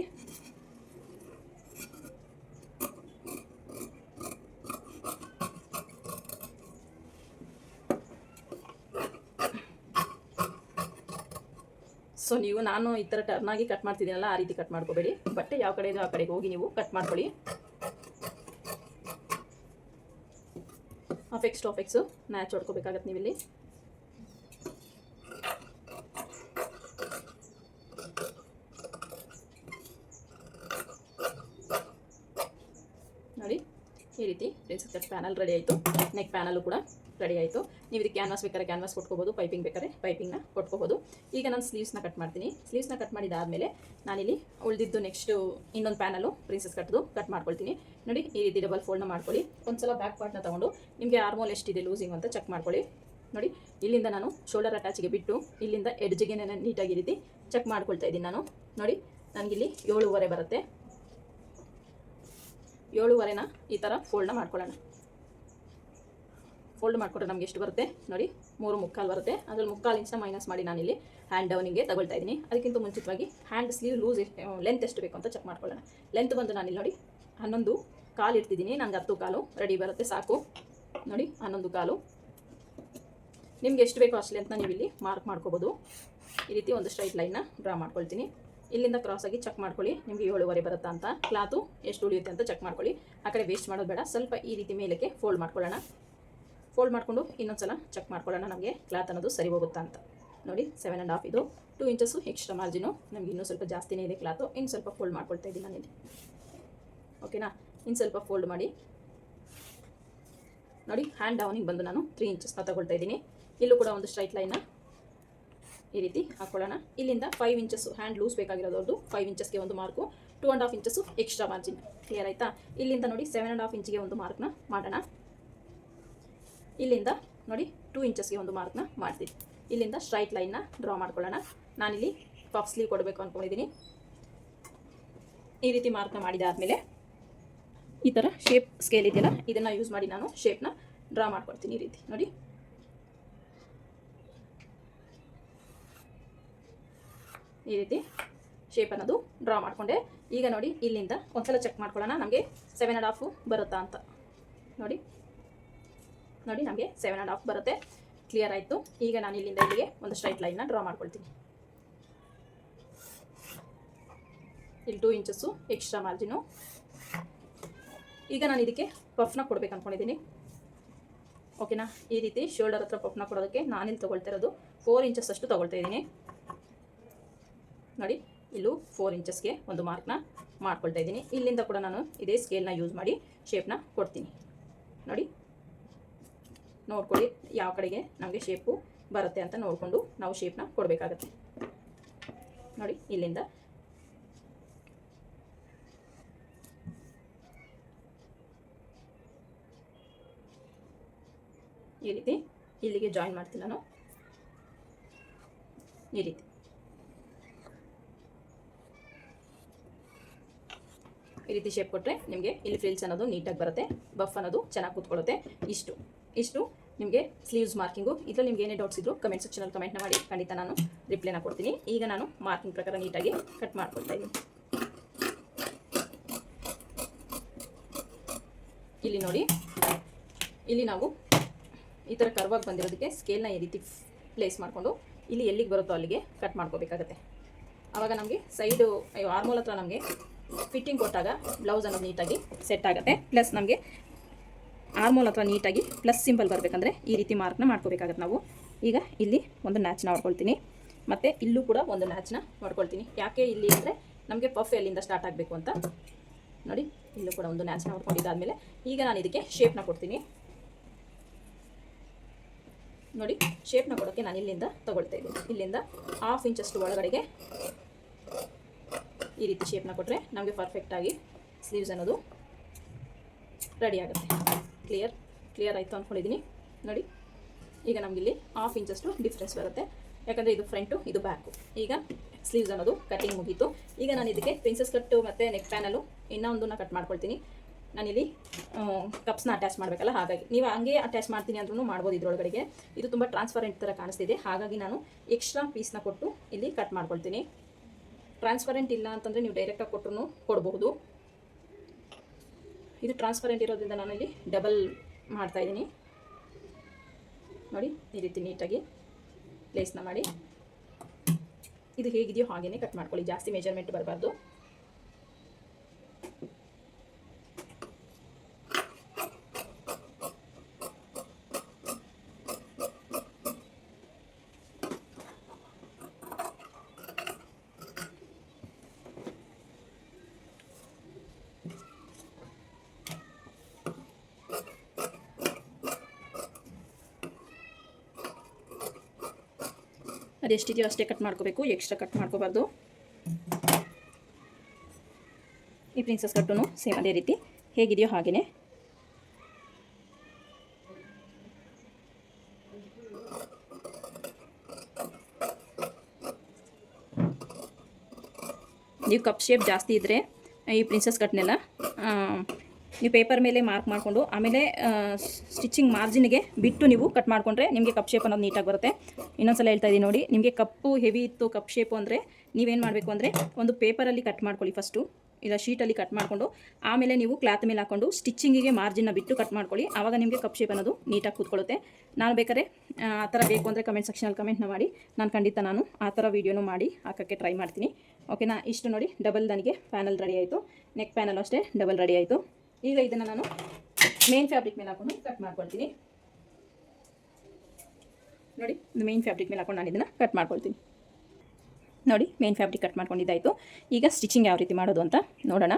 ಸೊ ನೀವು ನಾನು ಈ ಥರ ಟರ್ನಾಗಿ ಕಟ್ ಮಾಡ್ತಿದ್ದೀನಲ್ಲ, ಆ ರೀತಿ ಕಟ್ ಮಾಡ್ಕೋಬೇಡಿ. ಬಟ್ಟೆ ಯಾವ ಕಡೆ ಇದೋ ಆ ಕಡೆಗೆ ಹೋಗಿ ನೀವು ಕಟ್ ಮಾಡ್ಕೊಳ್ಳಿ. ಆಫೆಕ್ಸ್ ಟು ಆಫೆಕ್ಸು ಮ್ಯಾಚ್ ಹೊಡ್ಕೋಬೇಕಾಗತ್ತೆ ನೀವಿಲ್ಲಿ. ನೋಡಿ ಈ ರೀತಿ ಪ್ರಿನ್ಸಸ್ ಕಟ್ ಪ್ಯಾನಲ್ ರೆಡಿ ಆಯಿತು. ನೆಕ್ ಪ್ಯಾನಲ್ಲು ಕೂಡ ರೆಡಿ ಆಯಿತು. ನೀವು ಇದಕ್ಕೆ ಕ್ಯಾನ್ವಾಸ್ ಬೇಕಾದ್ರೆ ಕ್ಯಾನ್ವಾಸ್ ಕೊಟ್ಕೋಬೋದು, ಪೈಪಿಂಗ್ ಬೇಕಾದ್ರೆ ಪೈಪಿಂಗ್ನ ಕೊಟ್ಕೋಬೋದು. ಈಗ ನಾನು ಸ್ಲೀವ್ಸ್ನ ಕಟ್ ಮಾಡ್ತೀನಿ. ಸ್ಲೀವ್ಸ್ನ ಕಟ್ ಮಾಡಿದಾದಮೇಲೆ ನಾನಿಲ್ಲಿ ಉಳಿದಿದ್ದು ನೆಕ್ಸ್ಟು ಇನ್ನೊಂದು ಪ್ಯಾನಲ್ಲು ಪ್ರಿನ್ಸಸ್ ಕಟ್ದು ಕಟ್ ಮಾಡ್ಕೊಳ್ತೀನಿ ನೋಡಿ. ಈ ರೀತಿ ಡಬಲ್ ಫೋಲ್ಡ್ನ ಮಾಡ್ಕೊಳ್ಳಿ. ಒಂದು ಸಲ ಬ್ಯಾಕ್ ಪಾರ್ಟ್ನ ತೊಗೊಂಡು ನಿಮಗೆ ಆರ್ಮೋಲ್ ಎಷ್ಟಿದೆ ಲೂಸಿಂಗ್ ಅಂತ ಚೆಕ್ ಮಾಡ್ಕೊಳ್ಳಿ ನೋಡಿ. ಇಲ್ಲಿಂದ ನಾನು ಶೋಲ್ಡರ್ ಅಟ್ಯಾಚ್ಗೆ ಬಿಟ್ಟು ಇಲ್ಲಿಂದ ಎಡ್ಜ್ಗೆ ನಾನು ನೀಟಾಗಿ ಈ ರೀತಿ ಚೆಕ್ ಮಾಡ್ಕೊಳ್ತಾ ಇದ್ದೀನಿ ನಾನು ನೋಡಿ. ನನಗಿಲ್ಲಿ 7.5 ಬರುತ್ತೆ. 7.5ನ ಈ ಥರ ಫೋಲ್ಡ್ನ ಮಾಡ್ಕೊಳ್ಳೋಣ. ಫೋಲ್ಡ್ ಮಾಡಿಕೊಟ್ರೆ ನಮಗೆ ಎಷ್ಟು ಬರುತ್ತೆ ನೋಡಿ, 3.25 ಬರುತ್ತೆ. ಅದರಲ್ಲಿ 3/4 ಇಂಚನ್ನ ಮೈನಸ್ ಮಾಡಿ ನಾನಿಲ್ಲಿ ಹ್ಯಾಂಡ್ ಡೌನಿಗೆ ತಗೊಳ್ತಾ ಇದ್ದೀನಿ. ಅದಕ್ಕಿಂತ ಮುಂಚಿತವಾಗಿ ಹ್ಯಾಂಡ್ ಸ್ಲೀವ್ ಲೂಸ್ ಲೆಂತ್ ಎಷ್ಟು ಬೇಕು ಅಂತ ಚೆಕ್ ಮಾಡ್ಕೊಳ್ಳೋಣ. ಲೆಂತ್ ಬಂದು ನಾನಿಲ್ಲಿ ನೋಡಿ 11.25 ಇಡ್ತಿದ್ದೀನಿ. ನಂಗೆ 10.25 ರೆಡಿ ಬರುತ್ತೆ ಸಾಕು. ನೋಡಿ 11.25 ನಿಮ್ಗೆ ಎಷ್ಟು ಬೇಕೋ ಅಷ್ಟು ಲೆಂತ್ನ ನೀವು ಇಲ್ಲಿ ಮಾರ್ಕ್ ಮಾಡ್ಕೋಬೋದು. ಈ ರೀತಿ ಒಂದು ಸ್ಟ್ರೈಟ್ ಲೈನ್ನ ಡ್ರಾ ಮಾಡ್ಕೊಳ್ತೀನಿ. ಇಲ್ಲಿಂದ ಕ್ರಾಸಾಗಿ ಚೆಕ್ ಮಾಡ್ಕೊಳ್ಳಿ ನಿಮಗೆ 7.25 ಬರುತ್ತಾ ಅಂತ. ಕ್ಲಾತು ಎಷ್ಟು ಉಳಿಯುತ್ತೆ ಅಂತ ಚೆಕ್ ಮಾಡ್ಕೊಳ್ಳಿ. ಆ ಕಡೆ ವೇಸ್ಟ್ ಮಾಡೋದು ಬೇಡ. ಸ್ವಲ್ಪ ಈ ರೀತಿ ಮೇಲಕ್ಕೆ ಫೋಲ್ಡ್ ಮಾಡ್ಕೊಳ್ಳೋಣ. ಫೋಲ್ಡ್ ಮಾಡಿಕೊಂಡು ಇನ್ನೊಂದ್ಸಲ ಚೆಕ್ ಮಾಡ್ಕೊಳ್ಳೋಣ ನಮಗೆ ಕ್ಲಾತ್ ಅನ್ನೋದು ಸರಿ ಹೋಗುತ್ತಾ ಅಂತ. ನೋಡಿ 7.5 ಇದು 2 ಇಂಚಸ್ಸು ಎಕ್ಸ್ಟ್ರಾ ಮಾರ್ಜಿನು. ನಮಗೆ ಇನ್ನೂ ಸ್ವಲ್ಪ ಜಾಸ್ತಿನೇ ಇದೆ ಕ್ಲಾತು. ಇನ್ನು ಸ್ವಲ್ಪ ಫೋಲ್ಡ್ ಮಾಡ್ಕೊಳ್ತಾ ಇದ್ದೀನಿ ನಾನಿಲ್ಲಿ. ಓಕೆನಾ, ಇನ್ನು ಸ್ವಲ್ಪ ಫೋಲ್ಡ್ ಮಾಡಿ ನೋಡಿ ಹ್ಯಾಂಡ್ ಡೌನಿಗೆ ಬಂದು ನಾನು 3 ಇಂಚಸ್ನ ತಗೊಳ್ತಾ ಇದ್ದೀನಿ. ಇಲ್ಲೂ ಕೂಡ ಒಂದು ಸ್ಟ್ರೈಟ್ ಲೈನ್ನ ಈ ರೀತಿ ಹಾಕ್ಕೊಳ್ಳೋಣ. ಇಲ್ಲಿಂದ 5 ಇಂಚಸ್ಸು ಹ್ಯಾಂಡ್ ಲೂಸ್ ಬೇಕಾಗಿರೋದು 5 ಇಂಚಸ್ಗೆ ಒಂದು mark, 2.5 inches extra margin. Clear ಆಯಿತಾ? ಇಲ್ಲಿಂದ ನೋಡಿ 7.5 ಇಂಚಿಗೆ ಒಂದು ಮಾರ್ಕ್ನ ಮಾಡೋಣ. ಇಲ್ಲಿಂದ ನೋಡಿ 2 ಇಂಚಸ್ಗೆ ಒಂದು ಮಾರ್ಕ್ನ ಮಾಡ್ತೀನಿ. ಇಲ್ಲಿಂದ ಸ್ಟ್ರೈಟ್ ಲೈನ್ನ ಡ್ರಾ ಮಾಡ್ಕೊಳ್ಳೋಣ. ನಾನಿಲ್ಲಿ ಪಫ್ ಸ್ಲೀವ್ ಕೊಡಬೇಕು ಅಂದ್ಕೊಂಡಿದ್ದೀನಿ. ಈ ರೀತಿ ಮಾರ್ಕ್ನ ಮಾಡಿದಾದಮೇಲೆ ಈ ಥರ ಶೇಪ್ ಸ್ಕೇಲ್ ಇದೆಯಲ್ಲ, ಇದನ್ನು ಯೂಸ್ ಮಾಡಿ ನಾನು ಶೇಪ್ನ ಡ್ರಾ ಮಾಡ್ಕೊಳ್ತೀನಿ. ಈ ರೀತಿ ನೋಡಿ, ಈ ರೀತಿ ಶೇಪ್ ಅನ್ನೋದು ಡ್ರಾ ಮಾಡಿಕೊಂಡೆ. ಈಗ ನೋಡಿ ಇಲ್ಲಿಂದ ಒಂದ್ಸಲ ಚೆಕ್ ಮಾಡ್ಕೊಳ್ಳೋಣ ನಮಗೆ 7.5 ಬರುತ್ತಾ ಅಂತ. ನೋಡಿ ನೋಡಿ ನಮಗೆ 7.5 ಬರುತ್ತೆ. ಕ್ಲಿಯರ್ ಆಯಿತು. ಈಗ ನಾನು ಇಲ್ಲಿಂದ ಇಲ್ಲಿಗೆ ಒಂದು ಸ್ಟ್ರೈಟ್ ಲೈನ್ನ ಡ್ರಾ ಮಾಡ್ಕೊಳ್ತೀನಿ. ಇಲ್ಲಿ 2 ಇಂಚಸ್ಸು ಎಕ್ಸ್ಟ್ರಾ ಮಾರ್ಜಿನು. ಈಗ ನಾನು ಇದಕ್ಕೆ ಪಫ್ನ ಕೊಡ್ಬೇಕು ಅಂದ್ಕೊಂಡಿದ್ದೀನಿ. ಓಕೆನಾ, ಈ ರೀತಿ ಶೋಲ್ಡರ್ ಹತ್ರ ಪಫ್ನ ಕೊಡೋದಕ್ಕೆ ನಾನಿಲ್ಲಿ ತೊಗೊಳ್ತಾ ಇರೋದು 4 ಇಂಚಸ್ ಅಷ್ಟು ತೊಗೊಳ್ತಾ ಇದ್ದೀನಿ. ನೋಡಿ ಇಲ್ಲೂ 4 ಇಂಚಸ್ಗೆ ಒಂದು ಮಾರ್ಕ್ನ ಮಾಡ್ಕೊಳ್ತಾ ಇದ್ದೀನಿ. ಇಲ್ಲಿಂದ ಕೂಡ ನಾನು ಇದೇ ಸ್ಕೇಲ್ನ ಯೂಸ್ ಮಾಡಿ ಶೇಪ್ನ ಕೊಡ್ತೀನಿ. ನೋಡಿ ನೋಡ್ಕೊಳ್ಳಿ ಯಾವ ಕಡೆಗೆ ನಮಗೆ ಶೇಪು ಬರುತ್ತೆ ಅಂತ ನೋಡಿಕೊಂಡು ನಾವು ಶೇಪ್ನ ಕೊಡಬೇಕಾಗತ್ತೆ. ನೋಡಿ ಇಲ್ಲಿಂದ ಈ ರೀತಿ ಇಲ್ಲಿಗೆ ಜಾಯಿನ್ ಮಾಡ್ತೀನಿ ನಾನು. ಈ ರೀತಿ ಈ ರೀತಿ ಶೇಪ್ ಕೊಟ್ಟರೆ ನಿಮಗೆ ಇಲ್ಲಿ ಫ್ರಿಲ್ಸ್ ಅನ್ನೋದು ನೀಟಾಗಿ ಬರುತ್ತೆ. ಬಫ್ ಅನ್ನೋದು ಚೆನ್ನಾಗಿ ಕೂತ್ಕೊಳ್ಳುತ್ತೆ. ಇಷ್ಟು ನಿಮಗೆ ಸ್ಲೀವ್ಸ್ ಮಾರ್ಕಿಂಗು. ಇದರಲ್ಲಿ ನಿಮ್ಗೆ ಏನೇ ಡೌಟ್ಸ್ ಇದ್ದರೂ ಕಮೆಂಟ್ ಸೆಕ್ಷನಲ್ಲಿ ಕಮೆಂಟ್ನ ಮಾಡಿ, ಖಂಡಿತ ನಾನು ರಿಪ್ಲೈನ ಕೊಡ್ತೀನಿ. ಈಗ ನಾನು ಮಾರ್ಕಿಂಗ್ ಪ್ರಕಾರ ನೀಟಾಗಿ ಕಟ್ ಮಾಡ್ಕೊಳ್ತಾ ಇದ್ದೀನಿ. ಇಲ್ಲಿ ನೋಡಿ, ಇಲ್ಲಿ ನಾವು ಈ ಥರ ಕರ್ವಾಗಿ ಬಂದಿರೋದಕ್ಕೆ ಸ್ಕೇಲ್ನ ಈ ರೀತಿ ಪ್ಲೇಸ್ ಮಾಡಿಕೊಂಡು ಇಲ್ಲಿ ಎಲ್ಲಿಗೆ ಬರುತ್ತೋ ಅಲ್ಲಿಗೆ ಕಟ್ ಮಾಡ್ಕೋಬೇಕಾಗತ್ತೆ. ಆವಾಗ ನಮಗೆ ಸೈಡು ಆರ್ಮೋಲ್ ಹತ್ರ ನಮಗೆ ಫಿಟ್ಟಿಂಗ್ ಕೊಟ್ಟಾಗ ಬ್ಲೌಸ್ ಅನ್ನೋದು ನೀಟಾಗಿ ಸೆಟ್ ಆಗುತ್ತೆ. ಪ್ಲಸ್ ನಮಗೆ ಆರ್ಮೋಲ್ ಹತ್ರ ನೀಟಾಗಿ ಪ್ಲಸ್ ಸಿಂಬಲ್ ಬರಬೇಕಂದ್ರೆ ಈ ರೀತಿ ಮಾರ್ಕ್ನ ಮಾಡ್ಕೋಬೇಕಾಗತ್ತೆ ನಾವು. ಈಗ ಇಲ್ಲಿ ಒಂದು ನ್ಯಾಚ್ನ ಹೊಡ್ಕೊಳ್ತೀನಿ, ಮತ್ತು ಇಲ್ಲೂ ಕೂಡ ಒಂದು ನ್ಯಾಚ್ನ ಹೊಡ್ಕೊಳ್ತೀನಿ. ಯಾಕೆ ಇಲ್ಲಿ ಅಂದರೆ ನಮಗೆ ಪಫ್ ಎಲ್ಲಿಂದ ಸ್ಟಾರ್ಟ್ ಆಗಬೇಕು ಅಂತ. ನೋಡಿ ಇಲ್ಲೂ ಕೂಡ ಒಂದು ನ್ಯಾಚ್ನ ಹೊಡ್ಕೊಂಡಿದ್ದಾದಮೇಲೆ ಈಗ ನಾನು ಇದಕ್ಕೆ ಶೇಪ್ನ ಕೊಡ್ತೀನಿ. ನೋಡಿ ಶೇಪ್ನ ಕೊಡೋಕ್ಕೆ ನಾನು ಇಲ್ಲಿಂದ ತಗೊಳ್ತಾ ಇದ್ದೀನಿ. ಇಲ್ಲಿಂದ 1/2 ಇಂಚಷ್ಟು ಒಳಗಡೆಗೆ ಈ ರೀತಿ ಶೇಪ್ನ ಕೊಟ್ಟರೆ ನಮಗೆ ಪರ್ಫೆಕ್ಟಾಗಿ ಸ್ಲೀವ್ಸ್ ಅನ್ನೋದು ರೆಡಿ ಆಗುತ್ತೆ. ಕ್ಲಿಯರ್ ಆಯಿತು ಅಂದ್ಕೊಂಡಿದ್ದೀನಿ. ನೋಡಿ ಈಗ ನಮಗಿಲ್ಲಿ 1/2 ಇಂಚಷ್ಟು ಡಿಫ್ರೆನ್ಸ್ ಬರುತ್ತೆ. ಯಾಕಂದರೆ ಇದು ಫ್ರಂಟು, ಇದು ಬ್ಯಾಕು. ಈಗ ಸ್ಲೀವ್ಸ್ ಅನ್ನೋದು ಕಟಿಂಗ್ ಮುಗೀತು. ಈಗ ನಾನು ಇದಕ್ಕೆ ಪ್ರಿನ್ಸಸ್ ಕಟ್ಟು ಮತ್ತು ನೆಕ್ ಪ್ಯಾನಲ್ಲು ಇನ್ನೊಂದನ್ನು ಕಟ್ ಮಾಡ್ಕೊಳ್ತೀನಿ. ನಾನಿಲ್ಲಿ ಕಪ್ಸ್ನ ಅಟ್ಯಾಚ್ ಮಾಡಬೇಕಲ್ಲ, ಹಾಗಾಗಿ ನೀವು ಹಂಗೆ ಅಟ್ಯಾಚ್ ಮಾಡ್ತೀನಿ ಅಂದ್ರೂ ಮಾಡ್ಬೋದು. ಇದರೊಳಗಡೆಗೆ ಇದು ತುಂಬ ಟ್ರಾನ್ಸ್ಪರೆಂಟ್ ಥರ ಕಾಣಿಸ್ತಿದೆ, ಹಾಗಾಗಿ ನಾನು ಎಕ್ಸ್ಟ್ರಾ ಪೀಸ್ನ ಕೊಟ್ಟು ಇಲ್ಲಿ ಕಟ್ ಮಾಡ್ಕೊಳ್ತೀನಿ. ಟ್ರಾನ್ಸ್ಪರೆಂಟ್ ಇಲ್ಲ ಅಂತಂದರೆ ನೀವು ಡೈರೆಕ್ಟಾಗಿ ಕೊಟ್ಟರು ಕೊಡಬಹುದು. ಇದು ಟ್ರಾನ್ಸ್ಪರೆಂಟ್ ಇರೋದ್ರಿಂದ ನಾನು ಇಲ್ಲಿ ಡಬಲ್ ಮಾಡ್ತಾಯಿದ್ದೀನಿ. ನೋಡಿ ಈ ರೀತಿ ನೀಟಾಗಿ ಪ್ಲೇಸ್ನ ಮಾಡಿ ಇದು ಹೇಗಿದೆಯೋ ಹಾಗೇ ಕಟ್ ಮಾಡ್ಕೊಳ್ಳಿ. ಜಾಸ್ತಿ ಮೆಜರ್ಮೆಂಟ್ ಬರಬಾರ್ದು. ಅದೆಷ್ಟಿದೆಯೋ ಅಷ್ಟೇ ಕಟ್ ಮಾಡ್ಕೋಬೇಕು, ಎಕ್ಸ್ಟ್ರಾ ಕಟ್ ಮಾಡ್ಕೋಬಾರ್ದು. ಈ ಪ್ರಿನ್ಸಸ್ ಕಟ್ಟುನು ಸೇಮ್ ಅದೇ ರೀತಿ ಹೇಗಿದೆಯೋ ಹಾಗೆಯೇ ನೀವು ಕಪ್ ಶೇಪ್ ಜಾಸ್ತಿ ಇದ್ದರೆ ಈ ಪ್ರಿನ್ಸಸ್ ಕಟ್ನೆಲ್ಲ ನೀವು ಪೇಪರ್ ಮೇಲೆ ಮಾರ್ಕ್ ಮಾಡಿಕೊಂಡು ಆಮೇಲೆ ಸ್ಟಿಚಿಂಗ್ ಮಾರ್ಜಿನ್ಗೆ ಬಿಟ್ಟು ನೀವು ಕಟ್ ಮಾಡಿಕೊಂಡ್ರೆ ನಿಮಗೆ ಕಪ್ ಶೇಪ್ ಅನ್ನೋದು ನೀಟಾಗಿ ಬರುತ್ತೆ. ಇನ್ನೊಂದ್ಸಲ ಹೇಳ್ತಾ ಇದ್ದೀನಿ ನೋಡಿ, ನಿಮಗೆ ಕಪ್ಪು ಹೆವಿ ಇತ್ತು ಕಪ್ ಶೇಪು ಅಂದರೆ ನೀವೇನು ಮಾಡಬೇಕು ಅಂದರೆ ಒಂದು ಪೇಪರಲ್ಲಿ ಕಟ್ ಮಾಡ್ಕೊಳ್ಳಿ ಫಸ್ಟು, ಇಲ್ಲ ಶೀಟಲ್ಲಿ ಕಟ್ ಮಾಡಿಕೊಂಡು ಆಮೇಲೆ ನೀವು ಕ್ಲಾತ್ ಮೇಲೆ ಹಾಕ್ಕೊಂಡು ಸ್ಟಿಚಿಂಗಿಗೆ ಮಾರ್ಜಿನ್ನ ಬಿಟ್ಟು ಕಟ್ ಮಾಡ್ಕೊಳ್ಳಿ. ಆವಾಗ ನಿಮಗೆ ಕಪ್ ಶೇಪ್ ಅನ್ನೋದು ನೀಟಾಗಿ ಕೂತ್ಕೊಳ್ಳುತ್ತೆ. ನಾನು ಬೇಕಾದ್ರೆ ಆ ಥರ ಬೇಕು ಅಂದರೆ ಕಮೆಂಟ್ ಸೆಕ್ಷನಲ್ಲಿ ಕಮೆಂಟ್ನ ಮಾಡಿ, ನಾನು ಆ ಥರ ವೀಡಿಯೋನು ಮಾಡಿ ಹಾಕೋಕ್ಕೆ ಟ್ರೈ ಮಾಡ್ತೀನಿ. ಓಕೆನಾ? ಇಷ್ಟು ನೋಡಿ ಡಬಲ್ ನನಗೆ ಪ್ಯಾನಲ್ ರೆಡಿ ಆಯಿತು, ನೆಕ್ ಪ್ಯಾನಲ್ ಅಷ್ಟೇ ಡಬಲ್ ರೆಡಿ ಆಯಿತು. ಈಗ ಇದನ್ನು ನಾನು ಮೇನ್ ಫ್ಯಾಬ್ರಿಕ್ ಮೇಲೆ ಹಾಕೊಂಡು ಕಟ್ ಮಾಡ್ಕೊಳ್ತೀನಿ. ನೋಡಿ, ಮೇನ್ ಫ್ಯಾಬ್ರಿಕ್ ಮೇಲೆ ಹಾಕೊಂಡು ನಾನು ಇದನ್ನು ಕಟ್ ಮಾಡ್ಕೊಳ್ತೀನಿ. ನೋಡಿ, ಮೇನ್ ಫ್ಯಾಬ್ರಿಕ್ ಕಟ್ ಮಾಡ್ಕೊಂಡಿದ್ದಾಯಿತು. ಈಗ ಸ್ಟಿಚಿಂಗ್ ಯಾವ ರೀತಿ ಮಾಡೋದು ಅಂತ ನೋಡೋಣ.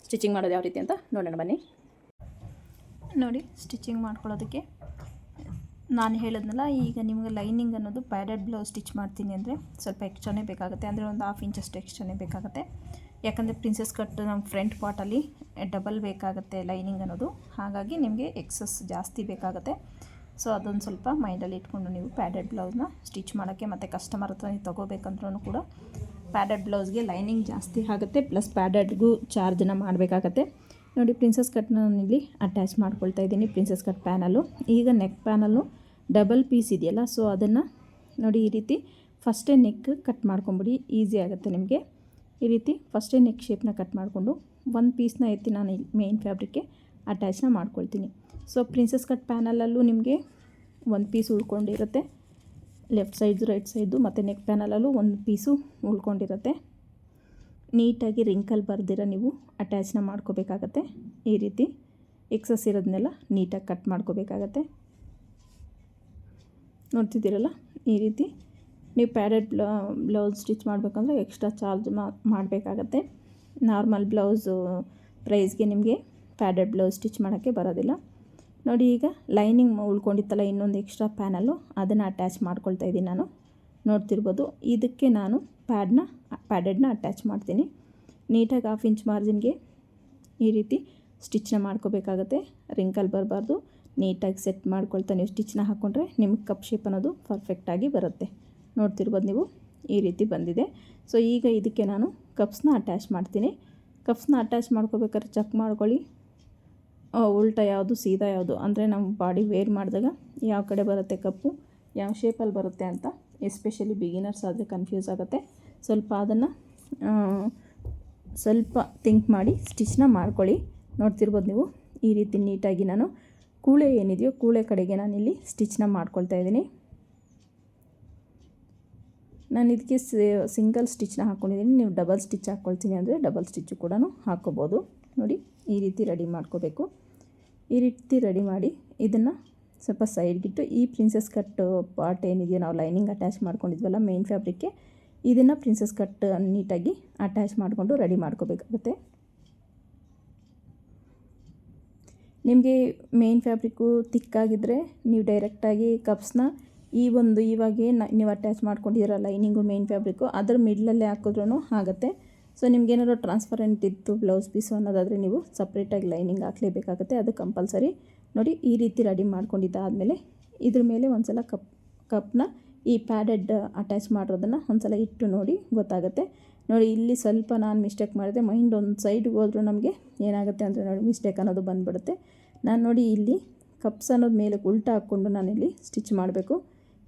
ಸ್ಟಿಚಿಂಗ್ ಮಾಡೋದು ಯಾವ ರೀತಿ ಅಂತ ನೋಡೋಣ ಬನ್ನಿ. ನೋಡಿ, ಸ್ಟಿಚಿಂಗ್ ಮಾಡ್ಕೊಳ್ಳೋದಕ್ಕೆ ನಾನು ಹೇಳಿದ್ನಲ್ಲ, ಈಗ ನಿಮಗೆ ಲೈನಿಂಗ್ ಅನ್ನೋದು ಪ್ಯಾಡೆಡ್ ಬ್ಲೌಸ್ ಸ್ಟಿಚ್ ಮಾಡ್ತೀನಿ ಅಂದರೆ ಸ್ವಲ್ಪ ಎಕ್ಸ್ಟ್ರಾನೇ ಬೇಕಾಗುತ್ತೆ, ಅಂದರೆ ಒಂದು 1/2 ಇಂಚಷ್ಟು ಎಕ್ಸ್ಟ್ರಾನೇ ಬೇಕಾಗುತ್ತೆ. ಯಾಕಂದರೆ ಪ್ರಿನ್ಸೆಸ್ ಕಟ್ ನಮ್ಮ ಫ್ರಂಟ್ ಪಾರ್ಟಲ್ಲಿ ಡಬಲ್ ಬೇಕಾಗುತ್ತೆ ಲೈನಿಂಗ್ ಅನ್ನೋದು, ಹಾಗಾಗಿ ನಿಮಗೆ ಎಕ್ಸಸ್ ಜಾಸ್ತಿ ಬೇಕಾಗುತ್ತೆ. ಸೊ ಅದೊಂದು ಸ್ವಲ್ಪ ಮೈಂಡಲ್ಲಿ ಇಟ್ಕೊಂಡು ನೀವು ಪ್ಯಾಡೆಡ್ ಬ್ಲೌಸ್ನ ಸ್ಟಿಚ್ ಮಾಡೋಕ್ಕೆ, ಮತ್ತು ಕಸ್ಟಮರ್ ಹತ್ರ ನೀವು ತೊಗೋಬೇಕಂದ್ರೂ ಕೂಡ ಪ್ಯಾಡೆಡ್ ಬ್ಲೌಸ್ಗೆ ಲೈನಿಂಗ್ ಜಾಸ್ತಿ ಆಗುತ್ತೆ, ಪ್ಲಸ್ ಪ್ಯಾಡೆಡ್ಗೂ ಚಾರ್ಜನ್ನ ಮಾಡಬೇಕಾಗತ್ತೆ. ನೋಡಿ, ಪ್ರಿನ್ಸೆಸ್ ಕಟ್ನ ಇಲ್ಲಿ ಅಟ್ಯಾಚ್ ಮಾಡ್ಕೊಳ್ತಾ ಇದ್ದೀನಿ, ಪ್ರಿನ್ಸೆಸ್ ಕಟ್ ಪ್ಯಾನಲ್ಲು. ಈಗ ನೆಕ್ ಪ್ಯಾನಲ್ಲು ಡಬಲ್ ಪೀಸ್ ಇದೆಯಲ್ಲ, ಸೊ ಅದನ್ನು ನೋಡಿ ಈ ರೀತಿ ಫಸ್ಟೇ ನೆಕ್ ಕಟ್ ಮಾಡ್ಕೊಂಬಿಡಿ, ಈಸಿ ಆಗುತ್ತೆ ನಿಮಗೆ. ಈ ರೀತಿ ಫಸ್ಟೇ ನೆಕ್ ಶೇಪ್ನ ಕಟ್ ಮಾಡಿಕೊಂಡು ಒಂದು ಪೀಸ್ನ ಎತ್ತಿ ನಾನು ಇಲ್ಲಿ ಮೇನ್ ಫ್ಯಾಬ್ರಿಕ್ಗೆ ಅಟ್ಯಾಚ್ನ ಮಾಡ್ಕೊಳ್ತೀನಿ. ಸೊ ಪ್ರಿನ್ಸೆಸ್ ಕಟ್ ಪ್ಯಾನಲಲ್ಲೂ ನಿಮಗೆ ಒಂದು ಪೀಸ್ ಉಳ್ಕೊಂಡಿರುತ್ತೆ, ಲೆಫ್ಟ್ ಸೈಡ್ಸು ರೈಟ್ ಸೈಡು, ಮತ್ತು ನೆಕ್ ಪ್ಯಾನಲಲ್ಲೂ ಒಂದು ಪೀಸು ಉಳ್ಕೊಂಡಿರುತ್ತೆ. ನೀಟಾಗಿ ರಿಂಕಲ್ ಬರ್ದಿರ ನೀವು ಅಟ್ಯಾಚ್ನ ಮಾಡ್ಕೋಬೇಕಾಗತ್ತೆ. ಈ ರೀತಿ ಎಕ್ಸಸ್ ಇರೋದನ್ನೆಲ್ಲ ನೀಟಾಗಿ ಕಟ್ ಮಾಡ್ಕೋಬೇಕಾಗತ್ತೆ. ನೋಡ್ತಿದ್ದೀರಲ್ಲ, ಈ ರೀತಿ ನೀವು ಪ್ಯಾಡೆಡ್ ಬ್ಲೌಸ್ ಸ್ಟಿಚ್ ಮಾಡಬೇಕಂದ್ರೆ ಎಕ್ಸ್ಟ್ರಾ ಚಾರ್ಜ್ ಮಾಡಬೇಕಾಗತ್ತೆ. ನಾರ್ಮಲ್ ಬ್ಲೌಸು ಪ್ರೈಸ್ಗೆ ನಿಮಗೆ ಪ್ಯಾಡೆಡ್ ಬ್ಲೌಸ್ ಸ್ಟಿಚ್ ಮಾಡೋಕ್ಕೆ ಬರೋದಿಲ್ಲ. ನೋಡಿ, ಈಗ ಲೈನಿಂಗ್ ಉಳ್ಕೊಂಡಿತ್ತಲ್ಲ ಇನ್ನೊಂದು ಎಕ್ಸ್ಟ್ರಾ ಪ್ಯಾನಲ್ಲು, ಅದನ್ನು ಅಟ್ಯಾಚ್ ಮಾಡ್ಕೊಳ್ತಾ ಇದ್ದೀನಿ ನಾನು. ನೋಡ್ತಿರ್ಬೋದು, ಇದಕ್ಕೆ ನಾನು ಪ್ಯಾಡೆಡ್ನ ಅಟ್ಯಾಚ್ ಮಾಡ್ತೀನಿ. ನೀಟಾಗಿ 1/2 ಇಂಚ್ ಮಾರ್ಜಿನ್ಗೆ ಈ ರೀತಿ ಸ್ಟಿಚ್ನ ಮಾಡ್ಕೋಬೇಕಾಗತ್ತೆ. ರಿಂಕಲ್ ಬರಬಾರ್ದು, ನೀಟಾಗಿ ಸೆಟ್ ಮಾಡ್ಕೊಳ್ತಾ ನೀವು ಸ್ಟಿಚ್ನ ಹಾಕ್ಕೊಂಡ್ರೆ ನಿಮಗೆ ಕಪ್ ಶೇಪ್ ಅನ್ನೋದು ಪರ್ಫೆಕ್ಟಾಗಿ ಬರುತ್ತೆ. ನೋಡ್ತಿರ್ಬೋದು ನೀವು, ಈ ರೀತಿ ಬಂದಿದೆ. ಸೊ ಈಗ ಇದಕ್ಕೆ ನಾನು ಕಪ್ಸ್ನ ಅಟ್ಯಾಚ್ ಮಾಡ್ತೀನಿ. ಕಪ್ಸ್ನ ಅಟ್ಯಾಚ್ ಮಾಡ್ಕೋಬೇಕಾದ್ರೆ ಚೆಕ್ ಮಾಡ್ಕೊಳ್ಳಿ, ಉಲ್ಟಾ ಯಾವುದು ಸೀದಾ ಯಾವುದು, ಅಂದರೆ ನಮ್ಮ ಬಾಡಿ ವೇರ್ ಮಾಡಿದಾಗ ಯಾವ ಕಡೆ ಬರುತ್ತೆ ಕಪ್ಪು, ಯಾವ ಶೇಪಲ್ಲಿ ಬರುತ್ತೆ ಅಂತ. ಎಸ್ಪೆಷಲಿ ಬಿಗಿನರ್ಸ್ ಆದರೆ ಕನ್ಫ್ಯೂಸ್ ಆಗುತ್ತೆ. ಸ್ವಲ್ಪ ಅದನ್ನು ಸ್ವಲ್ಪ ಥಿಂಕ್ ಮಾಡಿ ಸ್ಟಿಚ್ನ ಮಾಡ್ಕೊಳ್ಳಿ. ನೋಡ್ತಿರ್ಬೋದು ನೀವು, ಈ ರೀತಿ ನೀಟಾಗಿ ನಾನು ಕೂಳೆ ಏನಿದೆಯೋ ಕೂಳೆ ಕಡೆಗೆ ನಾನಿಲ್ಲಿ ಸ್ಟಿಚ್ನ ಮಾಡ್ಕೊಳ್ತಾ ಇದ್ದೀನಿ. ನಾನು ಇದಕ್ಕೆ ಸಿಂಗಲ್ ಸ್ಟಿಚ್ನ ಹಾಕ್ಕೊಂಡಿದ್ದೀನಿ. ನೀವು ಡಬಲ್ ಸ್ಟಿಚ್ ಹಾಕ್ಕೊಳ್ತೀನಿ ಅಂದರೆ ಡಬಲ್ ಸ್ಟಿಚ್ಚು ಕೂಡ ಹಾಕ್ಕೋಬೋದು. ನೋಡಿ, ಈ ರೀತಿ ರೆಡಿ ಮಾಡ್ಕೋಬೇಕು. ಈ ರೀತಿ ರೆಡಿ ಮಾಡಿ ಇದನ್ನು ಸ್ವಲ್ಪ ಸೈಡ್ಗಿಟ್ಟು ಈ ಪ್ರಿನ್ಸೆಸ್ ಕಟ್ ಪಾರ್ಟ್ ಏನಿದೆಯೋ ನಾವು ಲೈನಿಂಗ್ ಅಟ್ಯಾಚ್ ಮಾಡ್ಕೊಂಡಿದ್ವಲ್ಲ ಮೇನ್ ಫ್ಯಾಬ್ರಿಕ್ಗೆ, ಇದನ್ನು ಪ್ರಿನ್ಸೆಸ್ ಕಟ್ ನೀಟಾಗಿ ಅಟ್ಯಾಚ್ ಮಾಡಿಕೊಂಡು ರೆಡಿ ಮಾಡ್ಕೋಬೇಕಾಗುತ್ತೆ. ನಿಮಗೆ ಮೇನ್ ಫ್ಯಾಬ್ರಿಕ್ಕು ತಿಕ್ಕಾಗಿದ್ದರೆ ನೀವು ಡೈರೆಕ್ಟಾಗಿ ಕಪ್ಸ್ನ ಇವಾಗೇ ನೀವು ಅಟ್ಯಾಚ್ ಮಾಡ್ಕೊಂಡಿದ್ದೀರ ಲೈನಿಂಗು ಮೇನ್ ಫ್ಯಾಬ್ರಿಕ್ಕು ಅದರ ಮಿಡ್ಲಲ್ಲೇ ಹಾಕಿದ್ರೂ ಆಗುತ್ತೆ. ಸೊ ನಿಮ್ಗೇನಾದ್ರು ಟ್ರಾನ್ಸ್ಪರೆಂಟ್ ಇತ್ತು ಬ್ಲೌಸ್ ಪೀಸು ಅನ್ನೋದಾದರೆ ನೀವು ಸಪ್ರೇಟಾಗಿ ಲೈನಿಂಗ್ ಹಾಕಲೇಬೇಕಾಗುತ್ತೆ, ಅದು ಕಂಪಲ್ಸರಿ. ನೋಡಿ, ಈ ರೀತಿ ರೆಡಿ ಮಾಡ್ಕೊಂಡಿದ್ದಾದಮೇಲೆ ಇದ್ರ ಮೇಲೆ ಒಂದು ಸಲ ಕಪ್ನ ಈ ಪ್ಯಾಡೆಡ್ ಅಟ್ಯಾಚ್ ಮಾಡೋದನ್ನು ಒಂದು ಸಲ ಇಟ್ಟು ನೋಡಿ ಗೊತ್ತಾಗುತ್ತೆ. ನೋಡಿ, ಇಲ್ಲಿ ಸ್ವಲ್ಪ ನಾನು ಮಿಸ್ಟೇಕ್ ಮಾಡಿದೆ, ಮೈಂಡ್ ಒಂದು ಸೈಡ್ಗೆ ಹೋದರೂ ನಮಗೆ ಏನಾಗುತ್ತೆ ಅಂದರೆ ನೋಡಿ ಮಿಸ್ಟೇಕ್ ಅನ್ನೋದು ಬಂದುಬಿಡುತ್ತೆ. ನಾನು ನೋಡಿ ಇಲ್ಲಿ ಕಪ್ಸ್ ಅನ್ನೋದು ಮೇಲೆ ಉಲ್ಟಾ ಹಾಕ್ಕೊಂಡು ನಾನಿಲ್ಲಿ ಸ್ಟಿಚ್ ಮಾಡಬೇಕು.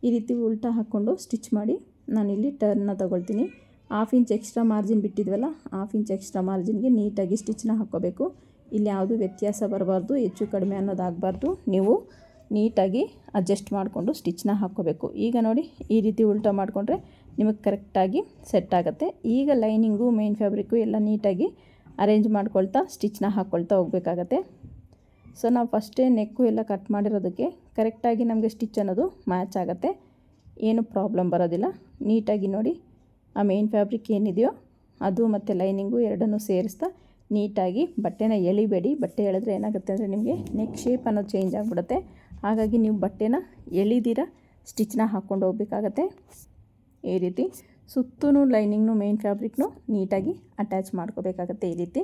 ಈ ರೀತಿ ಉಲ್ಟಾ ಹಾಕ್ಕೊಂಡು ಸ್ಟಿಚ್ ಮಾಡಿ ನಾನಿಲ್ಲಿ ಟರ್ನ್ನ ತೊಗೊಳ್ತೀನಿ. 1/2 ಇಂಚ್ ಎಕ್ಸ್ಟ್ರಾ ಮಾರ್ಜಿನ್ ಬಿಟ್ಟಿದ್ವಲ್ಲ, 1/2 ಇಂಚ್ ಎಕ್ಸ್ಟ್ರಾ ಮಾರ್ಜಿನ್ಗೆ ನೀಟಾಗಿ ಸ್ಟಿಚ್ನ ಹಾಕ್ಕೋಬೇಕು. ಇಲ್ಲಿ ಯಾವುದೂ ವ್ಯತ್ಯಾಸ ಬರಬಾರ್ದು, ಹೆಚ್ಚು ಕಡಿಮೆ ಅನ್ನೋದಾಗಬಾರ್ದು. ನೀವು ನೀಟಾಗಿ ಅಡ್ಜಸ್ಟ್ ಮಾಡಿಕೊಂಡು ಸ್ಟಿಚ್ನ ಹಾಕ್ಕೋಬೇಕು. ಈಗ ನೋಡಿ, ಈ ರೀತಿ ಉಲ್ಟಾ ಮಾಡಿಕೊಂಡ್ರೆ ನಿಮಗೆ ಕರೆಕ್ಟಾಗಿ ಸೆಟ್ ಆಗುತ್ತೆ. ಈಗ ಲೈನಿಂಗು ಮೇನ್ ಫ್ಯಾಬ್ರಿಕ್ಕು ಎಲ್ಲ ನೀಟಾಗಿ ಅರೇಂಜ್ ಮಾಡ್ಕೊಳ್ತಾ ಸ್ಟಿಚ್ನ ಹಾಕ್ಕೊಳ್ತಾ ಹೋಗಬೇಕಾಗತ್ತೆ. ಸೊ ನಾವು ಫಸ್ಟೇ ನೆಕ್ಕು ಎಲ್ಲ ಕಟ್ ಮಾಡಿರೋದಕ್ಕೆ ಕರೆಕ್ಟಾಗಿ ನಮಗೆ ಸ್ಟಿಚ್ ಅನ್ನೋದು ಮ್ಯಾಚ್ ಆಗುತ್ತೆ, ಏನು ಪ್ರಾಬ್ಲಮ್ ಬರೋದಿಲ್ಲ. ನೀಟಾಗಿ ನೋಡಿ, ಆ ಮೇನ್ ಫ್ಯಾಬ್ರಿಕ್ ಏನಿದೆಯೋ ಅದು ಮತ್ತು ಲೈನಿಂಗು ಎರಡನ್ನೂ ಸೇರಿಸ್ತಾ ನೀಟಾಗಿ ಬಟ್ಟೆನ ಎಳಿಬೇಡಿ. ಬಟ್ಟೆ ಎಳೆದ್ರೆ ಏನಾಗುತ್ತೆ ಅಂದರೆ ನಿಮಗೆ ನೆಕ್ ಶೇಪ್ ಅನ್ನೋದು ಚೇಂಜ್ ಆಗಿಬಿಡುತ್ತೆ. ಹಾಗಾಗಿ ನೀವು ಬಟ್ಟೆನ ಎಳಿದಿರ ಸ್ಟಿಚ್ನ ಹಾಕ್ಕೊಂಡು ಹೋಗಬೇಕಾಗತ್ತೆ. ಈ ರೀತಿ ಸುತ್ತೂ ಲೈನಿಂಗ್ನು ಮೇನ್ ಫ್ಯಾಬ್ರಿಕ್ನು ನೀಟಾಗಿ ಅಟ್ಯಾಚ್ ಮಾಡ್ಕೋಬೇಕಾಗತ್ತೆ. ಈ ರೀತಿ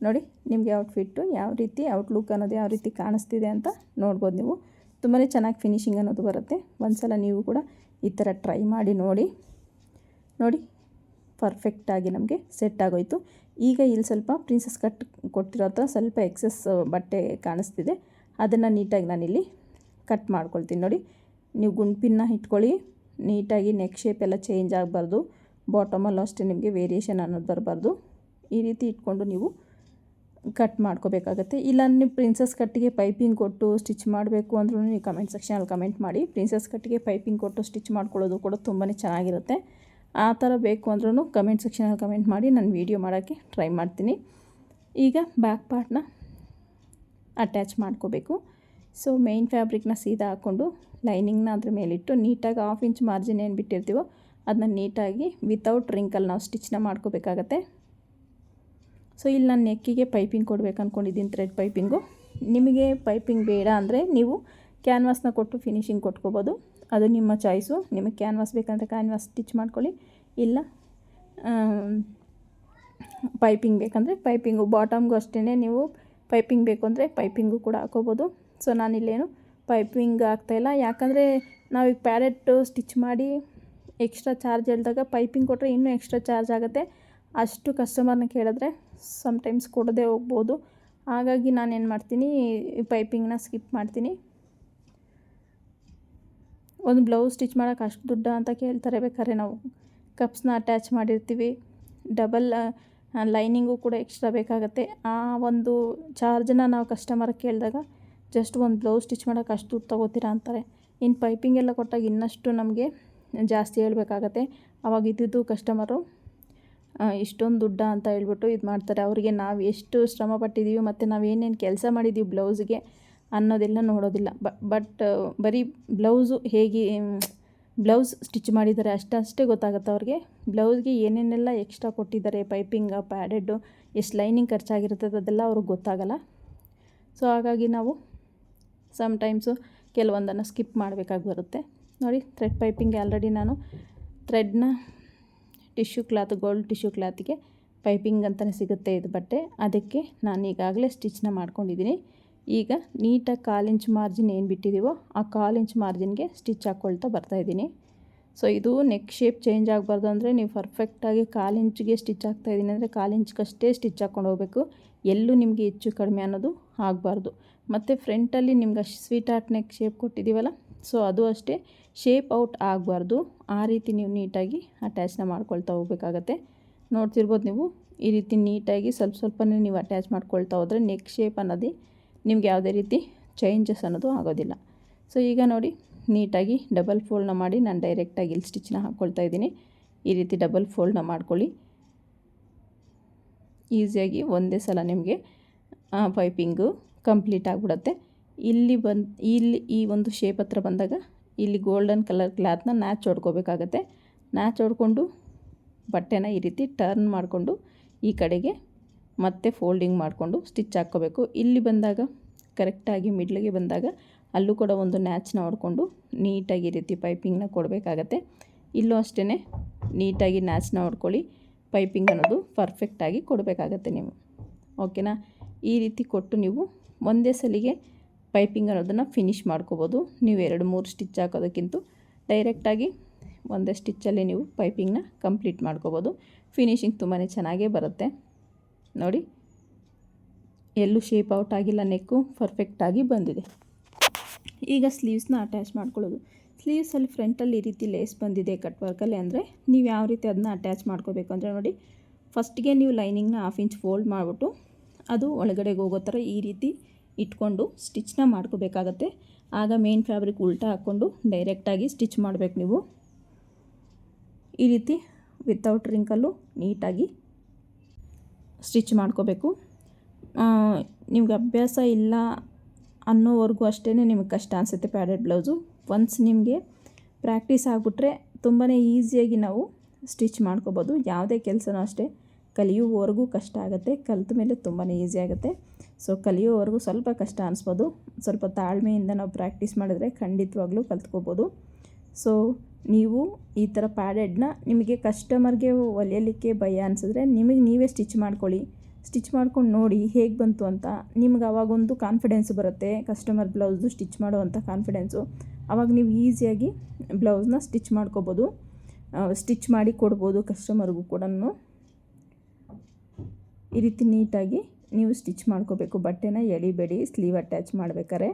ನೋಡಿ, ನಿಮಗೆ ಔಟ್ಫಿಟ್ಟು ಯಾವ ರೀತಿ ಔಟ್ಲುಕ್ ಅನ್ನೋದು ಯಾವ ರೀತಿ ಕಾಣಿಸ್ತಿದೆ ಅಂತ ನೋಡ್ಬೋದು. ನೀವು ತುಂಬಾ ಚೆನ್ನಾಗಿ ಫಿನಿಶಿಂಗ್ ಅನ್ನೋದು ಬರುತ್ತೆ. ಒಂದು ಸಲ ನೀವು ಕೂಡ ಈ ಥರ ಟ್ರೈ ಮಾಡಿ ನೋಡಿ. ಪರ್ಫೆಕ್ಟಾಗಿ ನಮಗೆ ಸೆಟ್ ಆಗೋಯಿತು. ಈಗ ಇಲ್ಲಿ ಸ್ವಲ್ಪ ಪ್ರಿನ್ಸಸ್ ಕಟ್ ಕೊಟ್ಟಿರೋ ಹತ್ರ ಸ್ವಲ್ಪ ಎಕ್ಸೆಸ್ ಬಟ್ಟೆ ಕಾಣಿಸ್ತಿದೆ, ಅದನ್ನು ನೀಟಾಗಿ ನಾನಿಲ್ಲಿ ಕಟ್ ಮಾಡ್ಕೊಳ್ತೀನಿ. ನೋಡಿ, ನೀವು ಗುಂಡ್ಪಿನ್ನ ಇಟ್ಕೊಳ್ಳಿ, ನೀಟಾಗಿ ನೆಕ್ ಶೇಪ್ ಎಲ್ಲ ಚೇಂಜ್ ಆಗಬಾರ್ದು, ಬಾಟಮಲ್ಲೂ ಅಷ್ಟೇ ನಿಮಗೆ ವೇರಿಯೇಷನ್ ಅನ್ನೋದು ಬರಬಾರ್ದು. ಈ ರೀತಿ ಇಟ್ಕೊಂಡು ನೀವು ಕಟ್ ಮಾಡ್ಕೋಬೇಕಾಗತ್ತೆ. ಇಲ್ಲ ನೀವು ಪ್ರಿನ್ಸಸ್ ಕಟ್ಟಿಗೆ ಪೈಪಿಂಗ್ ಕೊಟ್ಟು ಸ್ಟಿಚ್ ಮಾಡಬೇಕು ಅಂದ್ರೂ ನೀವು ಕಮೆಂಟ್ ಸೆಕ್ಷನಲ್ಲಿ ಕಮೆಂಟ್ ಮಾಡಿ. ಪ್ರಿನ್ಸಸ್ ಕಟ್ಟಿಗೆ ಪೈಪಿಂಗ್ ಕೊಟ್ಟು ಸ್ಟಿಚ್ ಮಾಡ್ಕೊಳ್ಳೋದು ಕೂಡ ತುಂಬಾ ಚೆನ್ನಾಗಿರುತ್ತೆ. ಆ ಥರ ಬೇಕು ಅಂದ್ರೂ ಕಮೆಂಟ್ ಸೆಕ್ಷನಲ್ಲಿ ಕಮೆಂಟ್ ಮಾಡಿ, ನಾನು ವೀಡಿಯೋ ಮಾಡೋಕ್ಕೆ ಟ್ರೈ ಮಾಡ್ತೀನಿ. ಈಗ ಬ್ಯಾಕ್ ಪಾರ್ಟ್ನ ಅಟ್ಯಾಚ್ ಮಾಡ್ಕೋಬೇಕು. ಸೊ ಮೇನ್ ಫ್ಯಾಬ್ರಿಕ್ನ ಸೀದಾ ಹಾಕ್ಕೊಂಡು ಲೈನಿಂಗ್ನ ಅದ್ರ ಮೇಲಿಟ್ಟು ನೀಟಾಗಿ 1/2 ಇಂಚ್ ಮಾರ್ಜಿನ್ ಏನು ಬಿಟ್ಟಿರ್ತೀವೋ ಅದನ್ನ ನೀಟಾಗಿ ವಿತೌಟ್ ರಿಂಕಲ್ ನಾವು ಸ್ಟಿಚ್ನ ಮಾಡ್ಕೋಬೇಕಾಗತ್ತೆ. ಸೊ ಇಲ್ಲಿ ನಾನು ನೆಕ್ಕಿಗೆ ಪೈಪಿಂಗ್ ಕೊಡಬೇಕು ಅಂದ್ಕೊಂಡಿದ್ದೀನಿ, ಥ್ರೆಡ್ ಪೈಪಿಂಗು. ನಿಮಗೆ ಪೈಪಿಂಗ್ ಬೇಡ ಅಂದರೆ ನೀವು ಕ್ಯಾನ್ವಾಸ್ನ ಕೊಟ್ಟು ಫಿನಿಶಿಂಗ್ ಕೊಟ್ಕೋಬೋದು, ಅದು ನಿಮ್ಮ ಚಾಯ್ಸು. ನಿಮಗೆ ಕ್ಯಾನ್ವಾಸ್ ಬೇಕಂದರೆ ಕ್ಯಾನ್ವಾಸ್ ಸ್ಟಿಚ್ ಮಾಡ್ಕೊಳ್ಳಿ, ಇಲ್ಲ ಪೈಪಿಂಗ್ ಬೇಕಂದರೆ ಪೈಪಿಂಗು. ಬಾಟಮ್ಗೂ ಅಷ್ಟೇ ನೀವು ಪೈಪಿಂಗ್ ಬೇಕು ಅಂದರೆ ಪೈಪಿಂಗು ಕೂಡ ಹಾಕೋಬೋದು. ಸೊ ನಾನಿಲ್ಲೇನು ಪೈಪಿಂಗ್ ಆಗ್ತಾಯಿಲ್ಲ, ಯಾಕಂದರೆ ನಾವೀಗ ಪ್ಯಾರೆಟ್ಟು ಸ್ಟಿಚ್ ಮಾಡಿ ಎಕ್ಸ್ಟ್ರಾ ಚಾರ್ಜ್ ಹೇಳಿದಾಗ ಪೈಪಿಂಗ್ ಕೊಟ್ಟರೆ ಇನ್ನೂ ಎಕ್ಸ್ಟ್ರಾ ಚಾರ್ಜ್ ಆಗುತ್ತೆ. ಅಷ್ಟು ಕಸ್ಟಮರ್ನ ಕೇಳಿದ್ರೆ ಸಮ್ಟೈಮ್ಸ್ ಕೊಡದೆ ಹೋಗ್ಬೋದು. ಹಾಗಾಗಿ ನಾನೇನು ಮಾಡ್ತೀನಿ, ಪೈಪಿಂಗ್ನ ಸ್ಕಿಪ್ ಮಾಡ್ತೀನಿ. ಒಂದು ಬ್ಲೌಸ್ ಸ್ಟಿಚ್ ಮಾಡೋಕ್ಕೆ ಅಷ್ಟು ದುಡ್ಡು ಅಂತ ಕೇಳ್ತಾರೆ. ಬೇಕಾದ್ರೆ ನಾವು ಕಪ್ಸ್ನ ಅಟ್ಯಾಚ್ ಮಾಡಿರ್ತೀವಿ, ಡಬಲ್ ಲೈನಿಂಗು ಕೂಡ ಎಕ್ಸ್ಟ್ರಾ ಬೇಕಾಗುತ್ತೆ. ಆ ಒಂದು ಚಾರ್ಜನ್ನ ನಾವು ಕಸ್ಟಮರ್ಗೆ ಕೇಳಿದಾಗ ಜಸ್ಟ್ ಒಂದು ಬ್ಲೌಸ್ ಸ್ಟಿಚ್ ಮಾಡೋಕ್ಕೆ ಅಷ್ಟು ದುಡ್ಡು ತೊಗೋತೀರಾ ಅಂತಾರೆ. ಇನ್ನು ಪೈಪಿಂಗ್ ಎಲ್ಲ ಕೊಟ್ಟಾಗ ಇನ್ನಷ್ಟು ನಮಗೆ ಜಾಸ್ತಿ ಹೇಳ್ಬೇಕಾಗತ್ತೆ. ಆವಾಗ ಇದ್ದಿದ್ದು ಕಸ್ಟಮರು ಇಷ್ಟೊಂದು ದುಡ್ಡ ಅಂತ ಹೇಳ್ಬಿಟ್ಟು ಇದು ಮಾಡ್ತಾರೆ. ಅವರಿಗೆ ನಾವು ಎಷ್ಟು ಶ್ರಮ ಪಟ್ಟಿದ್ದೀವಿ ಮತ್ತು ನಾವು ಏನೇನು ಕೆಲಸ ಮಾಡಿದ್ದೀವಿ ಬ್ಲೌಸ್ಗೆ ಅನ್ನೋದೆಲ್ಲ ನೋಡೋದಿಲ್ಲ. ಬಟ್ ಬರೀ ಬ್ಲೌಸು ಹೇಗೆ ಬ್ಲೌಸ್ ಸ್ಟಿಚ್ ಮಾಡಿದ್ದಾರೆ ಅಷ್ಟೇ ಗೊತ್ತಾಗುತ್ತೆ ಅವ್ರಿಗೆ. ಬ್ಲೌಸ್ಗೆ ಏನೇನೆಲ್ಲ ಎಕ್ಸ್ಟ್ರಾ ಕೊಟ್ಟಿದ್ದಾರೆ, ಪೈಪಿಂಗ, ಪ್ಯಾಡೆಡ್ಡು, ಎಷ್ಟು ಲೈನಿಂಗ್ ಖರ್ಚಾಗಿರ್ತದೆ ಅದೆಲ್ಲ ಅವ್ರಿಗೆ ಗೊತ್ತಾಗಲ್ಲ. ಸೊ ಹಾಗಾಗಿ ನಾವು ಸಮ್ಟೈಮ್ಸು ಕೆಲವೊಂದನ್ನು ಸ್ಕಿಪ್ ಮಾಡಬೇಕಾಗಿ ಬರುತ್ತೆ. ನೋಡಿ, ಥ್ರೆಡ್ ಪೈಪಿಂಗ್ ಆಲ್ರೆಡಿ ನಾನು ಥ್ರೆಡ್ನ ಟಿಶ್ಯೂ ಕ್ಲಾತ್, ಗೋಲ್ಡ್ ಟಿಶ್ಯೂ ಕ್ಲಾತಿಗೆ ಪೈಪಿಂಗ್ ಅಂತಲೇ ಸಿಗುತ್ತೆ ಇದು ಬಟ್ಟೆ, ಅದಕ್ಕೆ ನಾನು ಈಗಾಗಲೇ ಸ್ಟಿಚ್ನ ಮಾಡ್ಕೊಂಡಿದ್ದೀನಿ. ಈಗ ನೀಟಾಗಿ 1/4 ಇಂಚ್ ಮಾರ್ಜಿನ್ ಏನು ಬಿಟ್ಟಿದ್ದೀವೋ ಆ 1/4 ಇಂಚ್ ಮಾರ್ಜಿನ್ಗೆ ಸ್ಟಿಚ್ ಹಾಕ್ಕೊಳ್ತಾ ಬರ್ತಾಯಿದ್ದೀನಿ. ಸೊ ಇದು ನೆಕ್ ಶೇಪ್ ಚೇಂಜ್ ಆಗಬಾರ್ದು ಅಂದರೆ ನೀವು ಪರ್ಫೆಕ್ಟಾಗಿ 1/4 ಇಂಚಿಗೆ ಸ್ಟಿಚ್ ಹಾಕ್ತಾಯಿದ್ದೀನಿ ಅಂದರೆ 1/4 ಇಂಚ್ಗಷ್ಟೇ ಸ್ಟಿಚ್ ಹಾಕ್ಕೊಂಡು ಹೋಗಬೇಕು. ಎಲ್ಲೂ ನಿಮಗೆ ಹೆಚ್ಚು ಕಡಿಮೆ ಅನ್ನೋದು ಆಗಬಾರ್ದು. ಮತ್ತು ಫ್ರಂಟಲ್ಲಿ ನಿಮ್ಗೆ ಸ್ವೀಟ್ ಹಾರ್ಟ್ ನೆಕ್ ಶೇಪ್ ಕೊಟ್ಟಿದ್ದೀವಲ್ಲ, ಸೊ ಅದು ಅಷ್ಟೇ ಶೇಪ್ ಔಟ್ ಆಗಬಾರ್ದು. ಆ ರೀತಿ ನೀವು ನೀಟಾಗಿ ಅಟ್ಯಾಚ್ನ ಮಾಡ್ಕೊಳ್ತಾ ಹೋಗಬೇಕಾಗತ್ತೆ. ನೋಡ್ತಿರ್ಬೋದು ನೀವು, ಈ ರೀತಿ ನೀಟಾಗಿ ಸ್ವಲ್ಪನೇ ನೀವು ಅಟ್ಯಾಚ್ ಮಾಡ್ಕೊಳ್ತಾ ಹೋದರೆ ನೆಕ್ ಶೇಪ್ ಅನ್ನೋದು ನಿಮ್ಗೆ ಯಾವುದೇ ರೀತಿ ಚೇಂಜಸ್ ಅನ್ನೋದು ಆಗೋದಿಲ್ಲ. ಸೊ ಈಗ ನೋಡಿ, ನೀಟಾಗಿ ಡಬಲ್ ಫೋಲ್ಡ್ನ ಮಾಡಿ ನಾನು ಡೈರೆಕ್ಟಾಗಿ ಇಲ್ಲಿ ಸ್ಟಿಚ್ನ ಹಾಕ್ಕೊಳ್ತಾ ಇದ್ದೀನಿ. ಈ ರೀತಿ ಡಬಲ್ ಫೋಲ್ಡ್ನ ಮಾಡ್ಕೊಳ್ಳಿ. ಈಸಿಯಾಗಿ ಒಂದೇ ಸಲ ನಿಮಗೆ ಪೈಪಿಂಗು ಕಂಪ್ಲೀಟ್ ಆಗಿಬಿಡುತ್ತೆ. ಇಲ್ಲಿ ಈ ಒಂದು ಶೇಪ್ ಹತ್ರ ಬಂದಾಗ ಇಲ್ಲಿ ಗೋಲ್ಡನ್ ಕಲರ್ ಕ್ಲಾತ್ನ ನ್ಯಾಚ್ ಹೊಡ್ಕೋಬೇಕಾಗತ್ತೆ. ನ್ಯಾಚ್ ಹೊಡ್ಕೊಂಡು ಬಟ್ಟೆನ ಈ ರೀತಿ ಟರ್ನ್ ಮಾಡಿಕೊಂಡು ಈ ಕಡೆಗೆ ಮತ್ತೆ ಫೋಲ್ಡಿಂಗ್ ಮಾಡಿಕೊಂಡು ಸ್ಟಿಚ್ ಹಾಕ್ಕೋಬೇಕು. ಇಲ್ಲಿ ಬಂದಾಗ ಕರೆಕ್ಟಾಗಿ ಮಿಡ್ಲಿಗೆ ಬಂದಾಗ ಅಲ್ಲೂ ಕೂಡ ಒಂದು ನ್ಯಾಚ್ನ ಹೊಡ್ಕೊಂಡು ನೀಟಾಗಿ ಈ ರೀತಿ ಪೈಪಿಂಗ್ನ ಕೊಡಬೇಕಾಗತ್ತೆ. ಇಲ್ಲೂ ಅಷ್ಟೇ ನೀಟಾಗಿ ನ್ಯಾಚ್ನ ಹೊಡ್ಕೊಳ್ಳಿ. ಪೈಪಿಂಗ್ ಅನ್ನೋದು ಪರ್ಫೆಕ್ಟಾಗಿ ಕೊಡಬೇಕಾಗತ್ತೆ ನೀವು, ಓಕೆನಾ. ಈ ರೀತಿ ಕೊಟ್ಟು ನೀವು ಒಂದೇ ಸಲಿಗೆ ಪೈಪಿಂಗ್ ಅನ್ನೋದನ್ನು ಫಿನಿಷ್ ಮಾಡ್ಕೋಬೋದು. ನೀವು 2-3 ಸ್ಟಿಚ್ ಹಾಕೋದಕ್ಕಿಂತ ಡೈರೆಕ್ಟಾಗಿ ಒಂದೇ ಸ್ಟಿಚ್ಚಲ್ಲಿ ನೀವು ಪೈಪಿಂಗ್ನ ಕಂಪ್ಲೀಟ್ ಮಾಡ್ಕೋಬೋದು. ಫಿನಿಶಿಂಗ್ ತುಂಬಾ ಚೆನ್ನಾಗೇ ಬರುತ್ತೆ. ನೋಡಿ, ಎಲ್ಲೂ ಶೇಪ್ ಔಟ್ ಆಗಿಲ್ಲ, ನೆಕ್ಕು ಪರ್ಫೆಕ್ಟಾಗಿ ಬಂದಿದೆ. ಈಗ ಸ್ಲೀವ್ಸ್ನ ಅಟ್ಯಾಚ್ ಮಾಡ್ಕೊಳ್ಳೋದು. ಸ್ಲೀವ್ಸಲ್ಲಿ ಫ್ರಂಟಲ್ಲಿ ಈ ರೀತಿ ಲೇಸ್ ಬಂದಿದೆ ಕಟ್ ವರ್ಕಲ್ಲಿ ಅಂದರೆ ನೀವು ಯಾವ ರೀತಿ ಅದನ್ನ ಅಟ್ಯಾಚ್ ಮಾಡ್ಕೋಬೇಕು ಅಂದರೆ ನೋಡಿ, ಫಸ್ಟ್ಗೆ ನೀವು ಲೈನಿಂಗ್ನ 1/2 ಇಂಚ್ ಫೋಲ್ಡ್ ಮಾಡಿಬಿಟ್ಟು ಅದು ಒಳಗಡೆಗೆ ಹೋಗೋ ಥರ ಈ ರೀತಿ ಇಟ್ಕೊಂಡು ಸ್ಟಿಚ್ನ ಮಾಡ್ಕೋಬೇಕಾಗತ್ತೆ. ಆಗ ಮೇನ್ ಫ್ಯಾಬ್ರಿಕ್ ಉಲ್ಟಾ ಹಾಕ್ಕೊಂಡು ಡೈರೆಕ್ಟಾಗಿ ಸ್ಟಿಚ್ ಮಾಡಬೇಕು ನೀವು. ಈ ರೀತಿ ವಿತೌಟ್ ರಿಂಕಲ್ಲು ನೀಟಾಗಿ ಸ್ಟಿಚ್ ಮಾಡ್ಕೋಬೇಕು. ನಿಮ್ಗೆ ಅಭ್ಯಾಸ ಇಲ್ಲ ಅನ್ನೋವರೆಗೂ ಅಷ್ಟೇ ನಿಮಗೆ ಕಷ್ಟ ಅನಿಸುತ್ತೆ ಪ್ಯಾಡೆಡ್ ಬ್ಲೌಸು. ಒನ್ಸ್ ನಿಮಗೆ ಪ್ರಾಕ್ಟೀಸ್ ಆಗಿಬಿಟ್ರೆ ತುಂಬಾ ಈಸಿಯಾಗಿ ನಾವು ಸ್ಟಿಚ್ ಮಾಡ್ಕೋಬೋದು. ಯಾವುದೇ ಕೆಲಸನೂ ಅಷ್ಟೇ ಕಲಿಯೋವರೆಗೂ ಕಷ್ಟ ಆಗುತ್ತೆ, ಕಲಿತ ಮೇಲೆ ತುಂಬಾ ಈಸಿ ಆಗುತ್ತೆ. ಸೊ ಕಲಿಯೋವರೆಗೂ ಸ್ವಲ್ಪ ಕಷ್ಟ ಅನಿಸ್ಬೋದು. ಸ್ವಲ್ಪ ತಾಳ್ಮೆಯಿಂದ ನಾವು ಪ್ರಾಕ್ಟೀಸ್ ಮಾಡಿದ್ರೆ ಖಂಡಿತವಾಗ್ಲೂ ಕಲ್ತ್ಕೋಬೋದು. ಸೊ ನೀವು ಈ ಥರ ಪ್ಯಾಡೆಡ್ನ ನಿಮಗೆ ಕಸ್ಟಮರ್ಗೆ ಹೊಲಿಯಲಿಕ್ಕೆ ಭಯ ಅನಿಸಿದ್ರೆ ನಿಮಗೆ ನೀವೇ ಸ್ಟಿಚ್ ಮಾಡ್ಕೊಳ್ಳಿ. ಸ್ಟಿಚ್ ಮಾಡ್ಕೊಂಡು ನೋಡಿ ಹೇಗೆ ಬಂತು ಅಂತ. ನಿಮ್ಗೆ ಆವಾಗೊಂದು ಕಾನ್ಫಿಡೆನ್ಸ್ ಬರುತ್ತೆ, ಕಸ್ಟಮರ್ ಬ್ಲೌಸು ಸ್ಟಿಚ್ ಮಾಡುವಂಥ ಕಾನ್ಫಿಡೆನ್ಸು. ಆವಾಗ ನೀವು ಈಸಿಯಾಗಿ ಬ್ಲೌಸ್ನ ಸ್ಟಿಚ್ ಮಾಡ್ಕೋಬೋದು, ಸ್ಟಿಚ್ ಮಾಡಿ ಕೊಡ್ಬೋದು ಕಸ್ಟಮರ್ಗೂ ಕೂಡ. ಈ ರೀತಿ ನೀಟಾಗಿ ನೀವು ಸ್ಟಿಚ್ ಮಾಡ್ಕೋಬೇಕು. ಬಟ್ಟೆನ ಎಳಿಬೇಡಿ ಸ್ಲೀವ್ ಅಟ್ಯಾಚ್ ಮಾಡಬೇಕಾದ್ರೆ.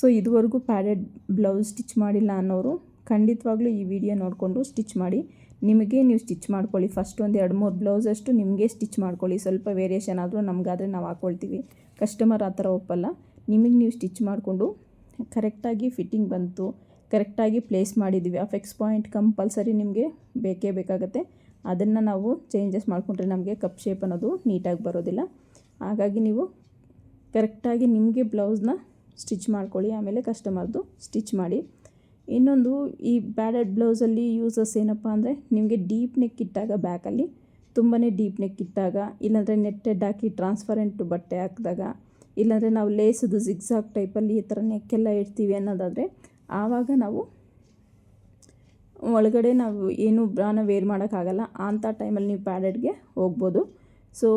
ಸೊ ಇದುವರೆಗೂ ಪ್ಯಾಡೆಡ್ ಬ್ಲೌಸ್ ಸ್ಟಿಚ್ ಮಾಡಿಲ್ಲ ಅನ್ನೋರು ಖಂಡಿತವಾಗ್ಲೂ ಈ ವಿಡಿಯೋ ನೋಡಿಕೊಂಡು ಸ್ಟಿಚ್ ಮಾಡಿ. ನಿಮಗೆ ನೀವು ಸ್ಟಿಚ್ ಮಾಡ್ಕೊಳ್ಳಿ. ಫಸ್ಟ್ ಒಂದು 2-3 ಬ್ಲೌಸಷ್ಟು ನಿಮಗೆ ಸ್ಟಿಚ್ ಮಾಡ್ಕೊಳ್ಳಿ. ಸ್ವಲ್ಪ ವೇರಿಯೇಷನ್ ಆದರೂ ನಮಗಾದರೆ ನಾವು ಹಾಕ್ಕೊಳ್ತೀವಿ. ಕಸ್ಟಮರ್ ಆ ಥರ ಒಪ್ಪಲ್ಲ. ನಿಮಗೆ ನೀವು ಸ್ಟಿಚ್ ಮಾಡಿಕೊಂಡು ಕರೆಕ್ಟಾಗಿ ಫಿಟ್ಟಿಂಗ್ ಬಂತು, ಕರೆಕ್ಟಾಗಿ ಪ್ಲೇಸ್ ಮಾಡಿದ್ದೀವಿ. ಆ ಫಿಕ್ಸ್ ಪಾಯಿಂಟ್ ಕಂಪಲ್ಸರಿ ನಿಮಗೆ ಬೇಕೇ ಬೇಕಾಗುತ್ತೆ. ಅದನ್ನು ನಾವು ಚೇಂಜಸ್ ಮಾಡಿಕೊಂಡ್ರೆ ನಮಗೆ ಕಪ್ ಶೇಪ್ ಅನ್ನೋದು ನೀಟಾಗಿ ಬರೋದಿಲ್ಲ. ಹಾಗಾಗಿ ನೀವು ಕರೆಕ್ಟಾಗಿ ನಿಮಗೆ ಬ್ಲೌಸ್ನ ಸ್ಟಿಚ್ ಮಾಡ್ಕೊಳ್ಳಿ. ಆಮೇಲೆ ಕಸ್ಟಮರ್ದು ಸ್ಟಿಚ್ ಮಾಡಿ. ಇನ್ನೊಂದು ಈ ಪ್ಯಾಡೆಡ್ ಬ್ಲೌಸಲ್ಲಿ ಯೂಸಸ್ ಏನಪ್ಪ ಅಂದರೆ, ನಿಮಗೆ ಡೀಪ್ ನೆಕ್ ಇಟ್ಟಾಗ ಬ್ಯಾಕಲ್ಲಿ ತುಂಬಾ ಡೀಪ್ ನೆಕ್ ಇಟ್ಟಾಗ, ಇಲ್ಲಾಂದರೆ ನೆಟ್ಟೆಡ್ ಹಾಕಿ ಟ್ರಾನ್ಸ್ಪರೆಂಟು ಬಟ್ಟೆ ಹಾಕಿದಾಗ, ಇಲ್ಲಾಂದರೆ ನಾವು ಲೇಸದು ಜಿಗ್ಸಾಗ್ ಟೈಪಲ್ಲಿ ಈ ಥರ ನೆಕ್ಕೆಲ್ಲ ಇಡ್ತೀವಿ ಅನ್ನೋದಾದರೆ ಆವಾಗ ನಾವು ಒಳಗಡೆ ನಾವು ಏನು ಬ್ರಾನ ವೇರ್ ಮಾಡೋಕ್ಕಾಗಲ್ಲ. ಅಂಥ ಟೈಮಲ್ಲಿ ನೀವು ಪ್ಯಾಡೆಡ್ಗೆ ಹೋಗ್ಬೋದು. ಸೊ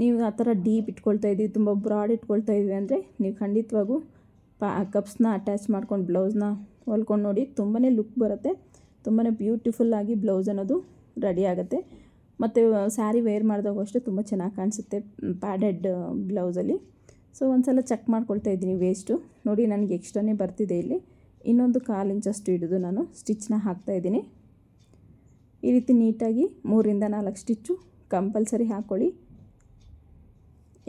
ನೀವು ಆ ಥರ ಡೀಪ್ ಇಟ್ಕೊಳ್ತಾ ಇದ್ದೀವಿ, ತುಂಬ ಬ್ರಾಡ್ ಇಟ್ಕೊಳ್ತಾ ಇದ್ದೀವಿ ಅಂದರೆ ನೀವು ಖಂಡಿತವಾಗೂ ಕಪ್ಸ್ನ ಅಟ್ಯಾಚ್ ಮಾಡ್ಕೊಂಡು ಬ್ಲೌಸ್ನ ಹೊಲ್ಕೊಂಡು ನೋಡಿ. ತುಂಬಾ ಲುಕ್ ಬರುತ್ತೆ, ತುಂಬಾ ಬ್ಯೂಟಿಫುಲ್ಲಾಗಿ ಬ್ಲೌಸ್ ಅನ್ನೋದು ರೆಡಿ ಆಗುತ್ತೆ. ಮತ್ತು ಸ್ಯಾರಿ ವೇರ್ ಮಾಡಿದಾಗ ಅಷ್ಟೇ ತುಂಬ ಚೆನ್ನಾಗಿ ಕಾಣಿಸುತ್ತೆ ಪ್ಯಾಡೆಡ್ ಬ್ಲೌಸಲ್ಲಿ. ಸೊ ಒಂದು ಸಲ ಚೆಕ್ ಮಾಡ್ಕೊಳ್ತಾ ಇದ್ದೀನಿ ವೇಸ್ಟು ನೋಡಿ, ನನಗೆ ಎಕ್ಸ್ಟ್ರಾನೇ ಬರ್ತಿದೆ. ಇಲ್ಲಿ ಇನ್ನೊಂದು 1/4 ಇಂಚಷ್ಟು ಹಿಡಿದು ನಾನು ಸ್ಟಿಚ್ನ ಹಾಕ್ತಾಯಿದ್ದೀನಿ. ಈ ರೀತಿ ನೀಟಾಗಿ 3-4 ಸ್ಟಿಚ್ಚು ಕಂಪಲ್ಸರಿ ಹಾಕ್ಕೊಳ್ಳಿ.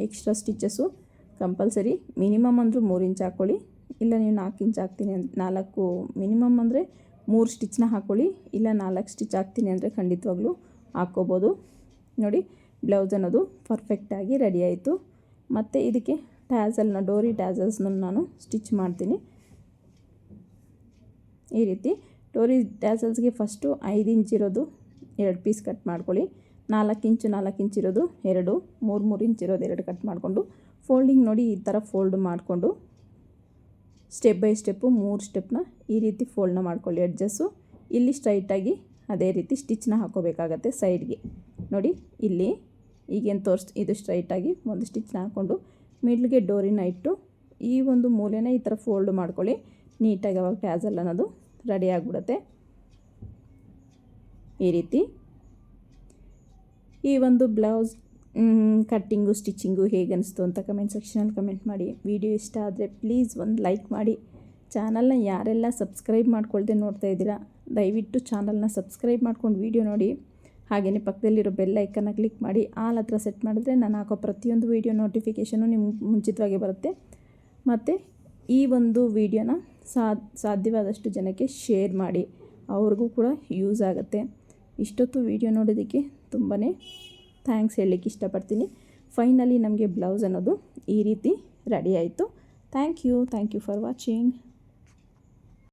ಎಕ್ಸ್ಟ್ರಾ ಸ್ಟಿಚಸ್ಸು ಕಂಪಲ್ಸರಿ ಮಿನಿಮಮ್ ಅಂದರೂ 3 ಇಂಚ್ ಹಾಕ್ಕೊಳ್ಳಿ. ಇಲ್ಲ ನೀವು 4 ಇಂಚ್ ಹಾಕ್ತೀನಿ 4 ಮಿನಿಮಮ್ ಅಂದರೆ 3 ಸ್ಟಿಚ್ನ ಹಾಕ್ಕೊಳ್ಳಿ. ಇಲ್ಲ 4 ಸ್ಟಿಚ್ ಹಾಕ್ತೀನಿ ಅಂದರೆ ಖಂಡಿತವಾಗ್ಲೂ ಹಾಕ್ಕೋಬೋದು. ನೋಡಿ ಬ್ಲೌಸ್ ಅನ್ನೋದು ಪರ್ಫೆಕ್ಟಾಗಿ ರೆಡಿ ಆಯಿತು. ಮತ್ತು ಇದಕ್ಕೆ ಟ್ಯಾಸಲ್ನ ಡೋರಿ ಟ್ಯಾಸಲ್ಸ್ನ ನಾನು ಸ್ಟಿಚ್ ಮಾಡ್ತೀನಿ. ಈ ರೀತಿ ಡೋರಿ ಟ್ಯಾಸಲ್ಸ್ಗೆ ಫಸ್ಟು 5 ಇಂಚ್ ಇರೋದು 2 ಪೀಸ್ ಕಟ್ ಮಾಡ್ಕೊಳ್ಳಿ. 4 ಇಂಚ್ ಇರೋದು 2, 3 ಇಂಚ್ ಇರೋದು 2 ಕಟ್ ಮಾಡಿಕೊಂಡು ಫೋಲ್ಡಿಂಗ್ ನೋಡಿ ಈ ಥರ ಫೋಲ್ಡ್ ಮಾಡಿಕೊಂಡು ಸ್ಟೆಪ್ ಬೈ ಸ್ಟೆಪ್ಪು 3 ಸ್ಟೆಪ್ನ ಈ ರೀತಿ ಫೋಲ್ಡ್ನ ಮಾಡ್ಕೊಳ್ಳಿ. ಎಡ್ಜಸ್ಸು ಇಲ್ಲಿ ಸ್ಟ್ರೈಟಾಗಿ ಅದೇ ರೀತಿ ಸ್ಟಿಚ್ನ ಹಾಕೋಬೇಕಾಗತ್ತೆ ಸೈಡ್ಗೆ. ನೋಡಿ ಇಲ್ಲಿ ಈಗೇನು ಇದು ಸ್ಟ್ರೈಟಾಗಿ ಒಂದು ಸ್ಟಿಚ್ನ ಹಾಕ್ಕೊಂಡು ಮಿಡ್ಲ್ಗೆ ಡೋರಿನ ಇಟ್ಟು ಈ ಒಂದು ಮೂಲೆನ ಈ ಥರ ಫೋಲ್ಡ್ ಮಾಡ್ಕೊಳ್ಳಿ. ನೀಟಾಗಿ ಅವಾಗ ಟ್ಯಾಸಲ್ ಅನ್ನೋದು ರೆಡಿ ಆಗಿಬಿಡುತ್ತೆ. ಈ ರೀತಿ ಈ ಒಂದು ಬ್ಲೌಸ್ ಕಟ್ಟಿಂಗು ಸ್ಟಿಚಿಂಗು ಹೇಗೆ ಅನಿಸ್ತು ಅಂತ ಕಮೆಂಟ್ ಸೆಕ್ಷನಲ್ಲಿ ಕಮೆಂಟ್ ಮಾಡಿ. ವಿಡಿಯೋ ಇಷ್ಟ ಆದರೆ ಪ್ಲೀಸ್ ಒಂದು ಲೈಕ್ ಮಾಡಿ. ಚಾನಲ್ನ ಯಾರೆಲ್ಲ ಸಬ್ಸ್ಕ್ರೈಬ್ ಮಾಡ್ಕೊಳ್ದೆ ನೋಡ್ತಾ ಇದ್ದೀರಾ ದಯವಿಟ್ಟು ಚಾನಲ್ನ ಸಬ್ಸ್ಕ್ರೈಬ್ ಮಾಡ್ಕೊಂಡು ವಿಡಿಯೋ ನೋಡಿ. ಹಾಗೆಯೇ ಪಕ್ಕದಲ್ಲಿರೋ ಬೆಲ್ ಐಕನ್ನ ಕ್ಲಿಕ್ ಮಾಡಿ ಆಲ್ ಹತ್ರ ಸೆಟ್ ಮಾಡಿದ್ರೆ ನಾನು ಹಾಕೋ ಪ್ರತಿಯೊಂದು ವಿಡಿಯೋ ನೋಟಿಫಿಕೇಷನು ನಿಮ್ಗೆ ಮುಂಚಿತವಾಗಿ ಬರುತ್ತೆ. ಮತ್ತು ಈ ಒಂದು ವಿಡಿಯೋನ ಸಾಧ್ಯವಾದಷ್ಟು ಜನಕ್ಕೆ ಶೇರ್ ಮಾಡಿ, ಅವ್ರಿಗೂ ಕೂಡ ಯೂಸ್ ಆಗುತ್ತೆ. ಇಷ್ಟೊತ್ತು ವಿಡಿಯೋ ನೋಡೋದಕ್ಕೆ ತುಂಬಾ ಥ್ಯಾಂಕ್ಸ್ ಹೇಳಲಿಕ್ಕೆ ಇಷ್ಟಪಡ್ತೀನಿ. ಫೈನಲಿ ನಮಗೆ ಬ್ಲೌಸ್ ಅನ್ನೋದು ಈ ರೀತಿ ರೆಡಿ ಆಯಿತು. Thank you for watching.